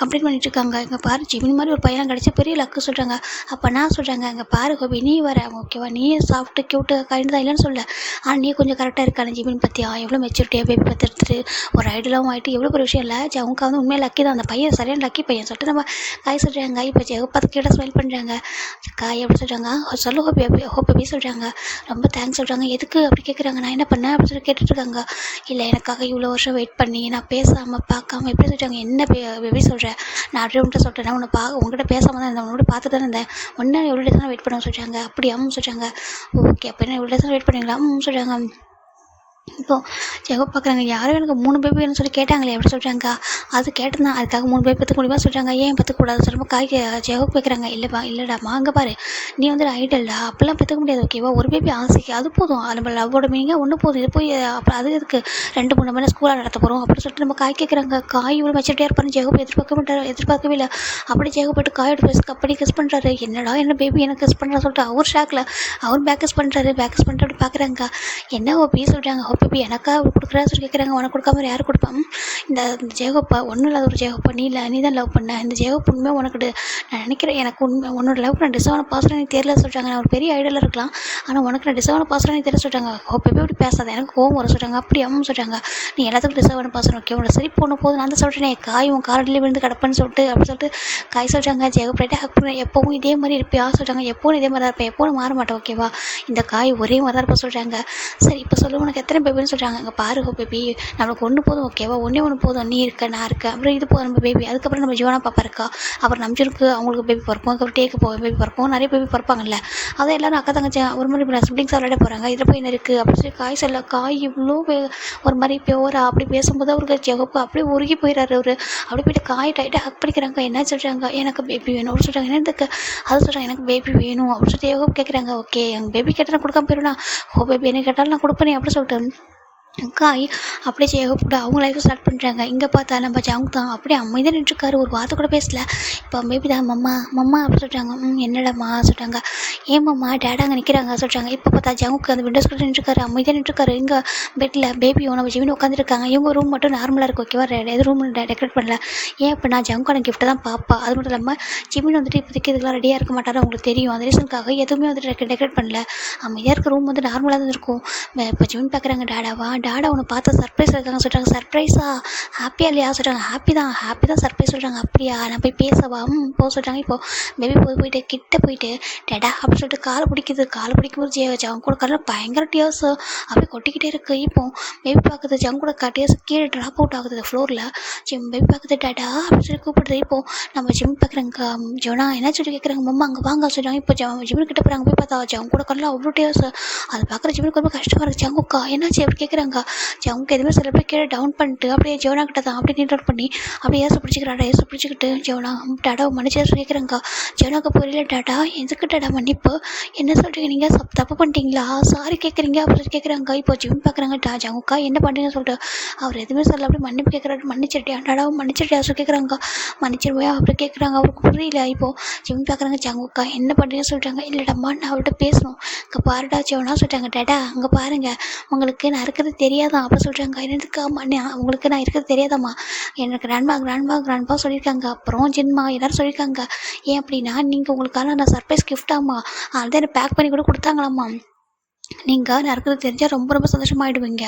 கம்ப்ளைண்ட் பண்ணிட்டு இருக்காங்க. இங்கே பாரு ஜிமின் மாதிரி ஒரு பையன் கிடச்சா பெரிய லக்கு சொல்கிறாங்க. அப்போ நான் சொல்கிறாங்க இங்கே பாரு ஹோபி நீ வர ஓகேவா நீ சாஃப்ட்டு க்யூட்டு கைண்ட் தான் இல்லைன்னு சொல்ல. ஆனால் நீ கொஞ்சம் கரெக்டாக இருக்கான ஜிமின் பற்றியா எவ்வளோ மெச்சூரிட்டியாக பேபி பற்றி எடுத்துட்டு ஒரு ஐடியெலாம் ஆகிட்டு எவ்வளோ பெரிய விஷயம் இல்லை. அவங்க வந்து உண்மையாக லக்கி தான். அந்த பையன் சரியான லக்கி பையன் சொல்லிட்டு நம்ம காய் சொல்கிறாங்க. இப்போ பார்த்து கேட்டால் ஸ்மைல் பண்ணுறாங்க. காய் எப்படி சொல்கிறாங்க சொல்ல ஹோபி சொல்கிறாங்க. ரொம்ப தேங்க்ஸ் சொல்கிறாங்க. எதுக்கு அப்படி கேட்குறாங்க. நான் என்ன பண்ணேன் அப்படின்னு சொல்லி கேட்டுட்ருக்காங்க. இல்லை எனக்காக இவ்வளோ வருஷம் வெயிட் பண்ணி நான் பேசாமல் பார்க்காம எப்படி சொல்கிறாங்க. என்ன பேபி சொல்கிறேன் நான் அப்படியே உன்ட்ட சொல்கிறேன். நான் உங்கள்கிட்ட பேசாமல் தான் இருந்தேன். உன்னோட பார்த்துட்டு தான் இருந்தேன். ஒன்றா எவ்வளோ டேஸ் தான் வெயிட் பண்ண சொல்கிறாங்க. அப்படி சொல்கிறாங்க. ஓகே அப்போ என்ன எவ்வளோ டேஸ் வெயிட் பண்ணுவீங்களா சொல்கிறாங்க. இப்போது ஜெகப் பார்க்குறாங்க. யாரும் எனக்கு 3 பேபி வேணும்னு சொல்லி கேட்டாங்களே எப்படி சொல்கிறாங்க. அது கேட்டுதான் அதுக்காக 3 பேபி பற்றுக்க முடியுமா சொல்கிறாங்க. ஏன் பற்றுக்கூடாது சொல்லும்போது ஜெகப் கேட்குறாங்க. இல்லைடாமா அங்கே பாரு நீ வந்து ஐடல்டா அப்போல்லாம் பற்றுக்க முடியாது ஓகேவா. ஒரு பேபி ஆசைக்கு அது போதும். நம்ம லவ்வோட மீனிங்காக ஒன்று போதும். இது போய் அப்புறம் அது இதுக்கு 2-3 மணி ஸ்கூலாக நடத்த போகிறோம் அப்படின்னு சொல்லிட்டு நம்ம காய் கேட்குறாங்க. காய் இவ்வளோ மெச்சூரிட்டியாக இருப்பாரு. ஜெகப் எதிர்பார்க்கவே இல்லை. அப்படியே ஜெகப் போய்ட்டு காயோட பேச அப்படி கிஸ் பண்ணுறாரு. என்னடா என்ன பேபி எனக்கு கிஸ் பண்ணுறா சொல்லிட்டு அவர் ஷாக்கில் அவர் பேக்கஸ் பண்ணுறாரு. அப்படி பார்க்குறாங்க. என்ன ஹோபி சொல்கிறாங்க. பேபி எனக்கா கொடுக்குறா சொல்லி கேட்குறாங்க. உனக்கு கொடுக்காம யார் கொடுப்பான்? இந்த ஜெயகோப்பா ஒன்றும் இல்லாத ஒரு ஜெயகோப்பா நீ இல்லை, நீ தான் லவ் பண்ண. இந்த ஜெயகோப் உண்மை உனக்கு நான் நினைக்கிறேன் எனக்கு உண்மை உன்னோட லவ் நான் டிசர்வான பாசம் எனக்கு தெரியல சொல்கிறாங்க. நான் ஒரு பெரிய ஐடியாவில் இருக்கலாம், ஆனால் உனக்கு நான் டிசர்வான பாசம் எனக்கு தெரியல சொல்கிறாங்க. பேபி அப்படி பேசாத, எனக்கு கோவம் வர சொல்கிறாங்க. அப்படி அம்மா சொல்கிறாங்க, நீ எல்லாத்துக்கும் டிசர்வான பாசம் ஓகே உனக்கு சரி போன போது நான் தான் சொல்கிறேன் காய் உன் காரடிலே விழுந்து கிடப்பேன்னு சொல்லிட்டு அப்படி சொல்லிட்டு காய் சொல்கிறாங்க. ஜெயகோப் ரைட்டாக ஹக் பண்ண எப்பவும் இதே மாதிரி இருப்பியா சொல்கிறாங்க. எப்பவும் இதே மாதிரி தான் இருப்பேன், எப்பவும் மாற மாட்டேன் ஓகேவா, இந்த காய் ஒரே மாதிரி தான் இருப்ப சொல்கிறாங்க. சரி இப்போ சொல்லு உனக்கு எத்தனை பேபின்னு சொல்கிறாங்க. அங்கே பாரு பேபி நம்மளுக்கு ஒன்று போதும் ஓகேவா, ஒன்று போதும், நீ இருக்க நான் இருக்கேன், அப்புறம் இது போதும் நம்ம பேபி. அதுக்கப்புறம் நம்ம ஜீவனா பாப்பா இருக்கா, அப்புறம் நம்ஜருக்கு அவங்களுக்கு பேபி பிறக்கும், அதுக்கப்புறம் டேக்கு பேபி பிறக்கும், நிறைய பேபி பிறப்பாங்கல்ல. அதை எல்லாரும் அக்கா தங்கச்சி ஒரு மாதிரி சிப்ளிங்ஸாக விளையாட போகிறாங்க. இதில் போய் என்ன இருக்குது அப்படின்னு சொல்லி காய் சொல்ல. காய் இவ்வளோ ஒரு மாதிரி பியோரா அப்படி பேசும்போது அவருக்கு ஜெகப்பு அப்படியே உருகி போயிடாரு. அவரு அப்படி போயிட்டு காய் டைட்டாக ஹக் பண்ணிக்கிறாங்க. என்ன சொல்கிறாங்க, எனக்கு பேபி வேணும் அப்படின்னு சொல்கிறாங்க. என்னதுக்கு அது சொல்கிறாங்க, எனக்கு பேபி வேணும் அப்படின்னு சொல்லி ஜெகப் கேட்குறாங்க. ஓகே எங்கள் பேபி கேட்டால் நான் கொடுக்காம போயிடுவேன், பேபி என்ன கேட்டாலும் நான் கொடுப்பேனே அப்படின்னு சொல்லிட்டு காய் அப்படியே ஜெயகோப்ட அவங்க லைஃப்பை ஸ்டார்ட் பண்ணுறாங்க. இங்கே பார்த்தா நம்ம ஜவுங் தான் அப்படியே அமைதியாக நின்றுருக்காரு, ஒரு வார்த்தை கூட பேசல. இப்போ பேபி தான் மம்மா மம்மா அப்படி சொல்கிறாங்க. என்னடாம்மா சொல்கிறாங்க. ஏன் மம்மா டேடா அங்கே நிற்கிறாங்க சொல்கிறாங்க. இப்போ பார்த்தா ஜவுக்கு அந்த விண்டோஸ் கிட்ட நின்றுருக்காரு, அமைதியாக நின்றுருக்காரு. இங்கே பெட்டில் பேபியும் நம்ம ஜிவின் உட்காந்துருக்காங்க. இவங்க ரூம் மட்டும் நார்மலாக இருக்கும் ஓகேவா, எது ரூம் டெக்கரேட் பண்ணல. ஏன் இப்போ நான் ஜவுக்கான கிஃப்ட்டை தான் பார்ப்பா. அது மட்டும் இல்லாமல் ஜிவின் வந்துட்டு இப்போதைக்கு இதுக்கெல்லாம் ரெடியாக இருக்க மாட்டாரு, அவங்களுக்கு தெரியும். அந்த ரீசனுக்காக எதுவுமே வந்துட்டு டெக்கரேட் பண்ணல. அமைதியாக இருக்க ரூம் வந்து நார்மலாக தான் இருக்கும். இப்போ ஜிவின் பார்க்குறாங்க, டாடாவா டாடா உன்னை பார்த்து சர்ப்ரைஸ் இருக்காங்க சொல்கிறாங்க. சர்ப்ரைஸா, ஹாப்பியாக இல்லையா சொல்கிறாங்க. ஹாப்பி தான் சர்ப்ரைஸ் சொல்கிறாங்க. அப்படியா நான் போய் பேசவா போக சொல்கிறாங்க. இப்போது பேபி போயிட்டு கிட்ட போயிட்டு டேடா அப்படின்னு சொல்லிட்டு காலை பிடிக்கும்போது ஜவுன் கூட கல்ல பயங்கர டியர்ஸ் அப்படியே கொட்டிக்கிட்டே இருக்குது. இப்போ பேபி பார்க்குறது ஜவுன் கூட டியர்ஸ் கீழே ட்ராப் அவுட் ஆகுது ஃப்ளோரில். பேபி பார்க்குறது டேடா அப்படின்னு சொல்லி கூப்பிடுறது. இப்போது நம்ம ஜிம் பார்க்குறாங்க. ஜோனா என்ன சொல்லி கேட்குறாங்க. மம்மா அங்கே வாங்க சொல்கிறாங்க. இப்போ ஜிம்னு கிட்ட போகிறாங்க. போய் பார்த்தா ஜவுன் கூட கல்ல அவ்வளோ டியர்ஸ். அதை பார்க்குற ஜிம்னுக்கு ரொம்ப கஷ்டமாக இருக்குது. ஜங்குக்கா என்னாச்சு அப்படி கேட்குறாங்க. ஜவுக்கு எதுவுமே சில பேர் கீழே டவுன் பண்ணிட்டு அப்படியே ஜோனா கிட்ட தான் அப்படியே நீட் அவுட் பண்ணி அப்படியே ஏசு பிடிச்சிக்கிட்டு ஜோனா டாடா மன்னிச்சு கேட்குறாங்க. ஜோனாக்கு புரியல. டாடா எதுக்கு டாடா மன்னிப்பு, என்ன சொல்கிறீங்க நீங்கள் தப்பு பண்ணிட்டீங்களா, சாரி கேட்குறீங்க அப்படின்னு கேட்குறாங்க. இப்போ ஜிம் பார்க்குறாங்க. ஜவுக்கா என்ன பண்ணுறீங்கன்னு சொல்லிட்டு அவர் எதுவுமே சொல்ல அப்படியே மன்னிப்பு கேட்குறாரு. மன்னிச்சிட்டியா டாடாவும் மன்னிச்சிட்டியா சொல்லி கேட்குறாங்க. மன்னிச்சிருவையா அப்படி கேட்குறாங்க. அவருக்கு புரியல. இப்போது ஜிம் பார்க்குறாங்க. ஜங்குக்கா என்ன பண்ணுறீங்கன்னு சொல்லிட்டாங்க. இல்லைடாம்மா நான் அவர்கிட்ட பேசணும். இங்கே பாருடா ஜோனா சொல்லிட்டாங்க. டாடா அங்கே பாருங்கள், உங்களுக்கு நான் இருக்கிறது தெரியாதான் அப்போ சொல்கிறாங்க. என்னதுக்கா உங்களுக்கு நான் இருக்கிறது தெரியாதாம்மா, எனக்கு கிராண்ட்பா சொல்லியிருக்காங்க, அப்புறம் ஜின்மா எல்லோரும் சொல்லியிருக்காங்க. ஏன் அப்படின்னா நீங்கள் உங்களுக்கான நான் சர்ப்ரைஸ் கிஃப்டாம்மா, அதை எனக்கு பேக் பண்ணி கூட கொடுத்தாங்களாம்மா. நீங்கள் நான் இருக்கிறது தெரிஞ்சால் ரொம்ப சந்தோஷமாகிடுவீங்க,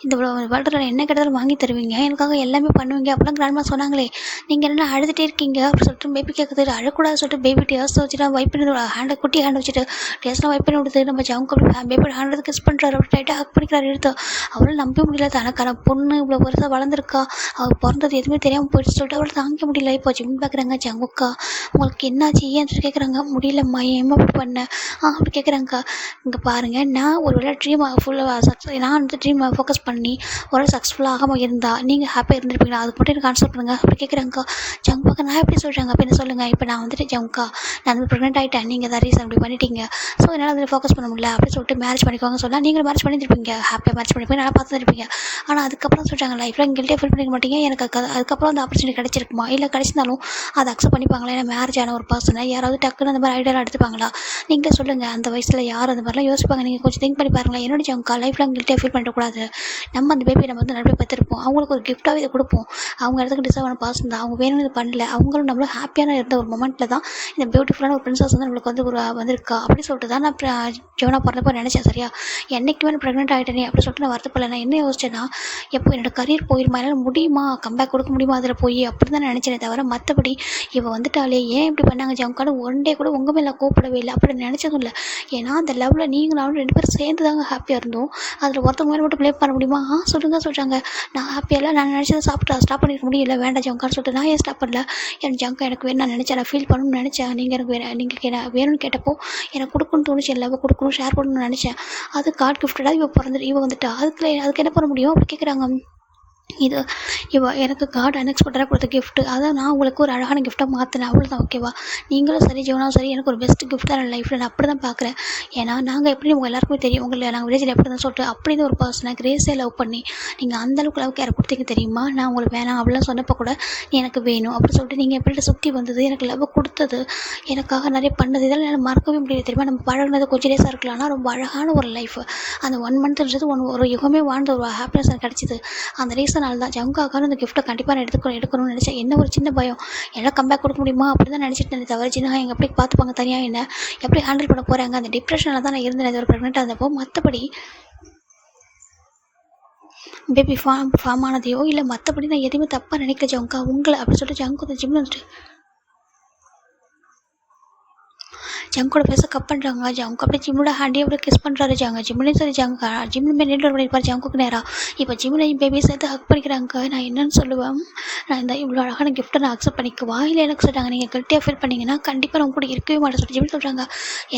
இந்த வேர்ல்டில் என்ன கேட்டாலும் வாங்கி தருவீங்க, எனக்காக எல்லாமே பண்ணுவீங்க அப்படிலாம் கிராண்ட்மா சொன்னாங்களே, நீங்கள் என்ன அழுதுகிட்டே இருக்கீங்க அப்படின்னு சொல்லிட்டு பேபி கேட்குது. அழக்கூடாது சொல்லிட்டு பேபி டேர்ஸ் வச்சுட்டு வைப் பண்ணி குட்டி ஹேண்ட் வச்சுட்டு டேஸ்ட்லாம் வைப் பண்ணி விடுது. நம்ம ஜவுக்கு பேபி ஹேண்ட் கிஸ் பண்ணுறாரு, அப்படி டைட்டாக ஹக் பண்ணிக்கிறாரு. எடுத்து அவளால் நம்ப முடியல, தனக்கான பொண்ணு இவ்வளோ வருஷம் வளர்ந்துருக்கா, அவள் பிறந்தது எதுவுமே தெரியாமல் போயிடுச்சு சொல்லிட்டு அவள் தாங்க முடியல. இப்போ ஜிம் பார்க்குறாங்க. ஜங்குக்கா உங்களுக்கு என்னாச்சு ஏன்னு சொல்லி கேட்குறாங்க. முடியலம்மா ஏம்மா அப்படி பண்ணேன் அப்படி கேட்குறாங்க. இங்கே பாருங்கள், நான் ஒரு வேளை ட்ரீம் ஃபுல்லாக நான் வந்து ட்ரீம் ஃபோக்கஸ் பண்ணி ஒரு சக்ஸஸ்ஃபுல்லாக ஆகாமல் இருந்தால் நீங்கள் ஹாப்பியாக இருந்திருப்பீங்களா, அதுக்கு மட்டும் எனக்கு ஆன்சர் பண்ணுங்கள் அப்படி கேட்குறாங்க. ஜங்காக்கா நான் எப்படி சொல்கிறாங்க அப்போ என்ன சொல்லுங்கள். இப்போ நான் வந்துட்டு ஜங்கா நான் வந்து ப்ரெக்னென்ட் ஆகிட்டேன், நீங்கள் தான் ரீசன் அப்படி பண்ணிட்டீங்க, ஸோ என்னால் அதில் ஃபோக்கஸ் பண்ண முடியல அப்படின்னு சொல்லிட்டு மேரேஜ் பண்ணிக்குவாங்க சொன்னால் நீங்கள் மேரேஜ் பண்ணியிருப்பீங்க, ஹாப்பியாக மேரேஜ் பண்ணிப்பீங்க, நல்லா பார்த்துருப்பீங்க. ஆனால் அதுக்கப்புறம் சொல்கிறாங்க லைஃப்பில் கில்ட்டே ஃபீல் பண்ணிக்க மாட்டீங்க, எனக்கு அதுக்கப்புறம் அந்த ஆப்பர்ச்சுனிட்டி கிடச்சிருக்குமா, இல்லை கிடச்சிருந்தாலும் அதை அக்செப்ட் பண்ணிப்பாங்களா, ஏன்னா மேரேஜ் ஆன ஒரு பர்சனை யாராவது டக்குன்னு அந்த மாதிரி ஐடியாலாம் எடுத்துப்பாங்களா, நீங்களே சொல்லுங்கள். அந்த வயசில் யார் அந்த மாதிரிலாம் யோசிப்பாங்க, நீங்கள் கொஞ்சம் திங்க் பண்ணி பாருங்களேன். என்னோட ஜங்கா லைஃப்லாம் கில்ட்டே ஃபீல் பண்ணக்கூடாது, நம்ம அந்த பேபி நம்ம வந்து நல்லபடியாக பார்த்துருப்போம், அவங்களுக்கு ஒரு கிஃப்ட்டாகவே இதை கொடுப்போம், அவங்க இடத்துக்கு டிசர்வ் ஆன பர்சன் தான், அவங்க வேணும்னு இது பண்ணல, அவங்களும் நம்மளும் ஹாப்பியான இருந்த ஒரு மொமெண்ட்டில் தான் இந்த பியூட்டிஃபுல்லான ஒரு பிரின்சஸ் வந்து நம்மளுக்கு வந்து ஒரு வந்திருக்கா அப்படி சொல்லிட்டு தான் நான் ஜோனா பிறந்தப்போ நினச்சேன். சரியா என்றைக்குமே நான் ப்ரெக்னென்ட் ஆகிட்டேனே அப்படி சொல்லிட்டு நான் வருத்தப்படல. நான் என்ன யோசிச்சேன்னா, எப்போ என்னோட கரியர் போயிருமா, என்னால் முடியுமா, கம்பேக் கொடுக்க முடியுமா அதில் போய் அப்படி தான் நினச்சேனே தவிர மற்றபடி இவள் வந்துட்டாலே ஏன் இப்படி பண்ணாங்க ஜவுக்கான ஒன் டே கூட உங்கள் மேலே கூப்பிடவே இல்லை அப்படி நினச்சதும் இல்லை. ஏன்னா அந்த லெவலில் நீங்களும் ரெண்டு பேரும் சேர்ந்து தாங்க ஹாப்பியாக இருந்தோம், அதில் ஒருத்தவங்க மேலே மட்டும் ப்ளே பண்ண முடியுமா, சொல்கிறாங்க. நான் ஹாப்பியாக இல்லை, நான் நினச்சதை ஸ்டாப் பண்ணிக்க முடியல, வேண்டாம் ஜவுக்கான்னு சொல்லிட்டு நான் ஏன் ஸ்டாப் பண்ணல, என் ஜங்கா எனக்கு வேணும் நான் நினச்சேன், நான் ஃபீல் பண்ணணும்னு நினச்சேன், நீங்கள் எனக்கு நீங்கள் வேணும்னு கேட்டப்போ எனக்கு கொடுக்கணும்னு தோணுச்சு, எல்லாமே கொடுக்கணும் ஷேர் பண்ணணும்னு நினச்சேன், அது கார்ட் கிஃப்டடாக இவள் வந்துட்டா, அதுக்கு என்ன பண்ண முடியும் அப்படி கேட்குறாங்க. இது எனக்கு காட் அன்எக்ஸ்பெக்டடாக கொடுத்த கிஃப்ட்டு. அதை நான் உங்களுக்கு ஒரு அழகான கிஃப்ட்டாக மாற்றினேன், அவ்வளோதான். ஓகேவா? நீங்களும் சரி, ஜீவனாவும் சரி, எனக்கு ஒரு பெஸ்ட் கிஃப்ட் தான் என் லைஃப்பில். நான் அப்படி தான் பார்க்குறேன். ஏன்னா நாங்கள் எப்படி உங்கள் எல்லாருக்குமே தெரியும், நாங்கள் வில்லேஜில் எப்படி தான் சொல்லிட்டு அப்படின்னு ஒரு பர்சனை கிரேஸே லவ் பண்ணி நீங்கள் அந்தளவுக்கு லவ் கேர் கொடுத்தீங்க தெரியுமா? நான் உங்களுக்கு வேணாம் அப்படிலாம் சொன்னப்போ கூட நீ எனக்கு வேணும் அப்படி சொல்லிட்டு நீங்கள் எப்படி சுற்றி வந்தது, எனக்கு லவ் கொடுத்தது, எனக்காக நிறைய பண்ணது, இதெல்லாம் என்னால் மறக்கவே முடியாது தெரியுமா? நம்ம பழகினது கொஞ்சம் டேஸாக இருக்கலாம், ஆனால் ரொம்ப அழகான ஒரு லைஃப். அந்த 1 மந்த்ன்றது ஒரு யுகமே வாழ்ந்த ஒரு ஹாப்பினஸ் எனக்கு கிடச்சிது. அந்த ரீசனால் தான் ஜங்குக்காக அந்த கிஃப்ட்டை கண்டிப்பாக நான் எடுக்கணும்னு நினச்சேன். என்ன ஒரு சின்ன பயம், எல்லாம் கம்பேக் கொடுக்க முடியுமா அப்படி தான் நினச்சிட்டு தவிர ஜின்னா எங்கள் எப்படி பார்த்துப்பாங்க தனியாக, என்ன எப்படி ஹேண்டில் பண்ண போகிறாங்க, அந்த டிப்ரெஷனில் தான் நான் இருந்தேன் ஒரு ப்ரெக்னெண்ட்டாக இருந்தப்போ. மற்றபடி பேபி ஃபார்ம் ஆனதையோ இல்லை மற்றபடி நான் எதுவுமே தப்பாக நினைக்கல ஜங்கா உங்களை அப்படி சொல்லிட்டு ஜங்கு அந்த ஜிம்மில் வந்துட்டு ஜங்கோட ஃபேஸை கட் பண்ணுறாங்க. ஜங்கு அப்படியே ஜிம்மோட ஹேண்டையும் அப்படியே கிஸ் பண்ணுறாரு. ஜிம்மிலையும் சரி ஜிம்மில் நீண்டு பண்ணியிருப்பார் ஜங்குக்கு நேராக. இப்போ ஜிம்மிலையும் பேபியை சேர்த்து ஹக் பண்ணிக்கிறாங்க. நான் என்னன்னு சொல்லுவேன், நான் இந்த இவ்வளோ அழகான கிஃப்ட்டை நான் அக்செப்ட் பண்ணிக்குவா இல்லை எனக்கு சொல்கிறாங்க நீங்கள் கில்ட்டியாக ஃபீல் பண்ணிங்கன்னா கண்டிப்பாக நான் கூட இருக்கவே மாட்டேன் சொல்லி ஜிம்மி சொல்கிறாங்க.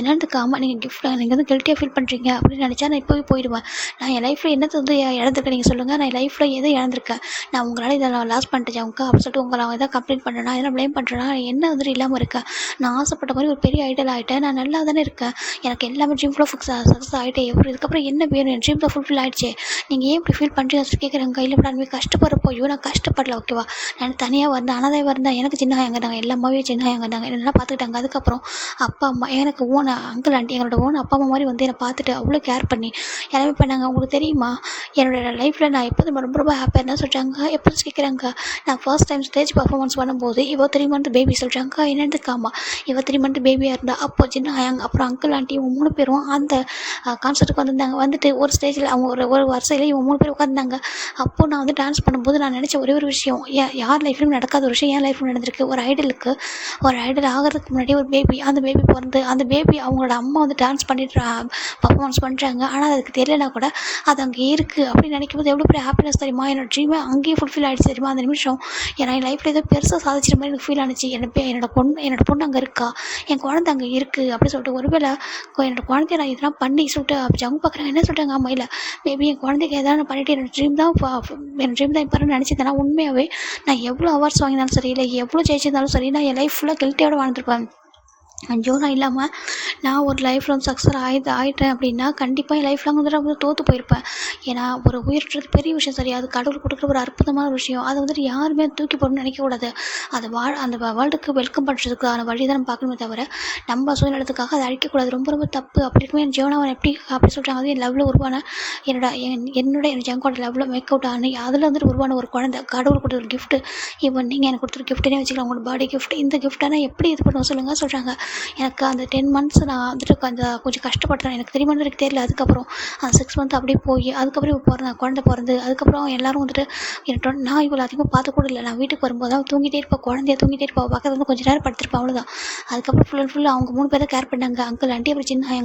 என்னதுக்கு ஆமாம் நீங்கள் நீங்கள் வந்து கில்ட்டியாக ஃபீல் பண்ணுறீங்க அப்படின்னு நினச்சா நான் இப்போவே போயிடுவேன். நான் என் லைஃப்பில் என்னது வந்து இழந்திருக்கேன் நீங்கள் சொல்லுங்கள். நான் என் லைஃப்பில் எதை இழந்திருக்கேன், நான் உங்களால் இதை நான் லாஸ் பண்ணிட்டேன் ஜங்கா அப்படின்னு சொல்லிட்டு உங்களை எதாவது கம்ப்ளைண்ட் பண்ணுறேன்னா எதனா ப்ளேம் பண்ணுறேன்னா என்ன வந்துட்டு இல்லாமல் இருக்கேன். நான் ஆசைப்பட்ட மாதிரி ஒரு பெரிய ஐடல் ஆகிட்டேன், நான் நல்லா தானே இருக்கேன், எனக்கு எல்லாமே ட்ரீம் ஃபுல்லாக சக்ஸஸ் ஆகிட்டே எப்படி இதுக்கப்புறம் என்ன வேணும், என் ட்ரீம் ஃபுல்ஃபில் ஆகிடுச்சு, நீங்கள் ஏன் இப்படி ஃபீல் பண்ணுறீங்க சொல்லி கேட்குறாங்க. கையில் விடாமே கஷ்டப்படுறப்போ ஐயோ நான் கஷ்டப்படல ஓகேவா, நான் தனியாக வந்தேன் அனாதையாக இருந்தேன், எனக்கு சின்ன தாங்க எல்லா அம்மாவே சின்ன தாங்க என்னெல்லாம் பார்த்துக்கிட்டாங்க. அதுக்கப்புறம் அப்பா அம்மா எனக்கு ஓன அங்கிள் ஆண்டி எங்களோட ஓன் அப்பா அம்மா மாதிரி வந்து என்னை பார்த்துட்டு அவ்வளோ கேர் பண்ணி எல்லாமே பண்ணாங்க. உங்களுக்கு தெரியுமா என்னோடய லைஃப்பில் நான் எப்போதும் ரொம்ப ரொம்ப ஹாப்பியாக என்ன சொல்கிறாங்க, எப்போ கேட்குறாங்க. நான் ஃபர்ஸ்ட் டைம் ஸ்டேஜ் பர்ஃபார்மன்ஸ் பண்ணும்போது 3 மந்த் பேபி சொல்கிறாங்க. என்னதுக்காமா 3 மந்த் பேபியாக இருந்தால் அப்போ சின்ன அப்புறம் அங்கிள் ஆண்டி இவங்க 3 பேரும் அந்த கான்சர்ட்டுக்கு வந்திருந்தாங்க. வந்துட்டு ஒரு ஸ்டேஜில் அவங்க ஒரு வரிசையில் இவங்க 3 பேர் உட்காந்துருந்தாங்க. அப்போது நான் வந்து டான்ஸ் பண்ணும்போது நான் நினச்ச ஒரே ஒரு விஷயம், யார் லைஃப்லையும் நடக்காத ஒரு விஷயம் என் லைஃப்பில் நடந்திருக்கு. ஒரு ஐடல் ஆகிறதுக்கு முன்னாடி ஒரு பேபி, அந்த பேபி பிறந்து அந்த பேபி அவங்களோட அம்மா வந்து டான்ஸ் பண்ணிட்டு பர்ஃபார்மன்ஸ் பண்ணுறாங்க. ஆனால் அதுக்கு தெரியலனா கூட அது அங்கே இருக்குது அப்படின்னு நினைக்கும் போது எவ்வளோ பெரிய ஹாப்பினஸ் தெரியுமா. என்னோட ட்ரீமே அங்கேயே ஃபுல்ஃபில் ஆகிடுச்சு தெரியுமா. அந்த நிமிஷம் ஏன்னா என் லைஃப்பில் ஏதோ பெருசாக சாதிச்சிட்ட மாதிரி எனக்கு ஃபீல் ஆனிச்சு. என்னோட பொண்ணு அங்கே இருக்கா, என் குழந்தை அங்கே இருக்குது அப்படின்னு சொல்லிட்டு ஒருவேளை என்னோட குழந்தைய நான் இதெல்லாம் பண்ணி சொல்லிட்டு அப்போ ஜங்கு பார்க்குறாங்க. என்ன சொல்கிறாங்க, ஆமாம் இல்லை மேபி என் குழந்தைக்கு எதாவது நான் பண்ணிவிட்டு என்னோட ட்ரீம் தான் இப்போ நினச்சிருந்தேன். உண்மையாகவே நான் எவ்வளோ அவார்ட்ஸ் வாங்கினாலும் சரி இல்லை எவ்வளோ ஜெயிச்சிருந்தாலும் சரி நான் என் லைஃப் ஃபுல்லாக கில்ட்டியோட வாழ்ந்துருப்பேன். ஜோனா இல்லாமல் நான் ஒரு லைஃப்பில் வந்து சக்ஸஸ் ஆகிட்டேன் அப்படின்னா கண்டிப்பாக என் லைஃப் லாங் வந்துட்டு வந்து தோற்று போயிருப்பேன். ஏன்னா ஒரு உயிர்ன்றது பெரிய விஷயம் சரி, அது கடவுள் கொடுக்குற ஒரு அற்புதமான ஒரு விஷயம். அதை வந்துட்டு யாருமே தூக்கி போடணும்னு நினைக்கக்கூடாது. அது அந்த வேர்ல்டுக்கு வெல்கம் பண்ணுறதுக்கான வழி தான் நம்ம பார்க்கணுமே தவிர நம்ம சுயநலத்துக்காக அதை அழிக்கக்கூடாது. ரொம்ப ரொம்ப தப்பு. அப்படி இருக்குமே என் ஜோனாவை எப்படி அப்படி சொல்கிறாங்க. அது என் லவ்வில் உருவான என் ஜங்கோட லவ்வில் மேக் அவுட் ஆனி அதில் வந்துட்டு உருவான ஒரு குழந்தை, கடவுள் கொடுத்த ஒரு கிஃப்ட்டு. ஈவன் நீங்கள் எனக்கு கொடுத்துரு கிஃப்ட்டுனே வச்சுக்கலாம், உங்களோட பாடி கிஃப்ட். இந்த கிஃப்ட்டானா எப்படி இது பண்ணுவோம் சொல்லுங்கள் சொல்கிறாங்க. எனக்கு அந்த 10 மந்த்ஸ் நான் வந்துட்டு கொஞ்சம் கஷ்டப்பட்டேன். எனக்கு 3 மந்த் எனக்கு தெரியல. அதுக்கப்புறம் அந்த 6 மந்த் அப்படியே போய் அதுக்கப்புறம் இப்போ குழந்தை பிறந்து அதுக்கப்புறம் எல்லோரும் வந்துட்டு எனக்கு நான் இவ்வளோ அதிகமாக பார்த்து கூட இல்லை. நான் வீட்டுக்கு வரும்போது தான் தூங்கிட்டே இருப்பேன், குழந்தைய தூங்கிட்டே இருப்பேன், பக்கத்தில் வந்து கொஞ்சம் நேரம் படுத்திருப்பேன், அவ்வளோதான். அதுக்கப்புறம் ஃபுல்லாக அவங்க 3 பேர் தான் கேர் பண்ணாங்க, அங்கிள் ஆண்டி அப்புறம் சின்ன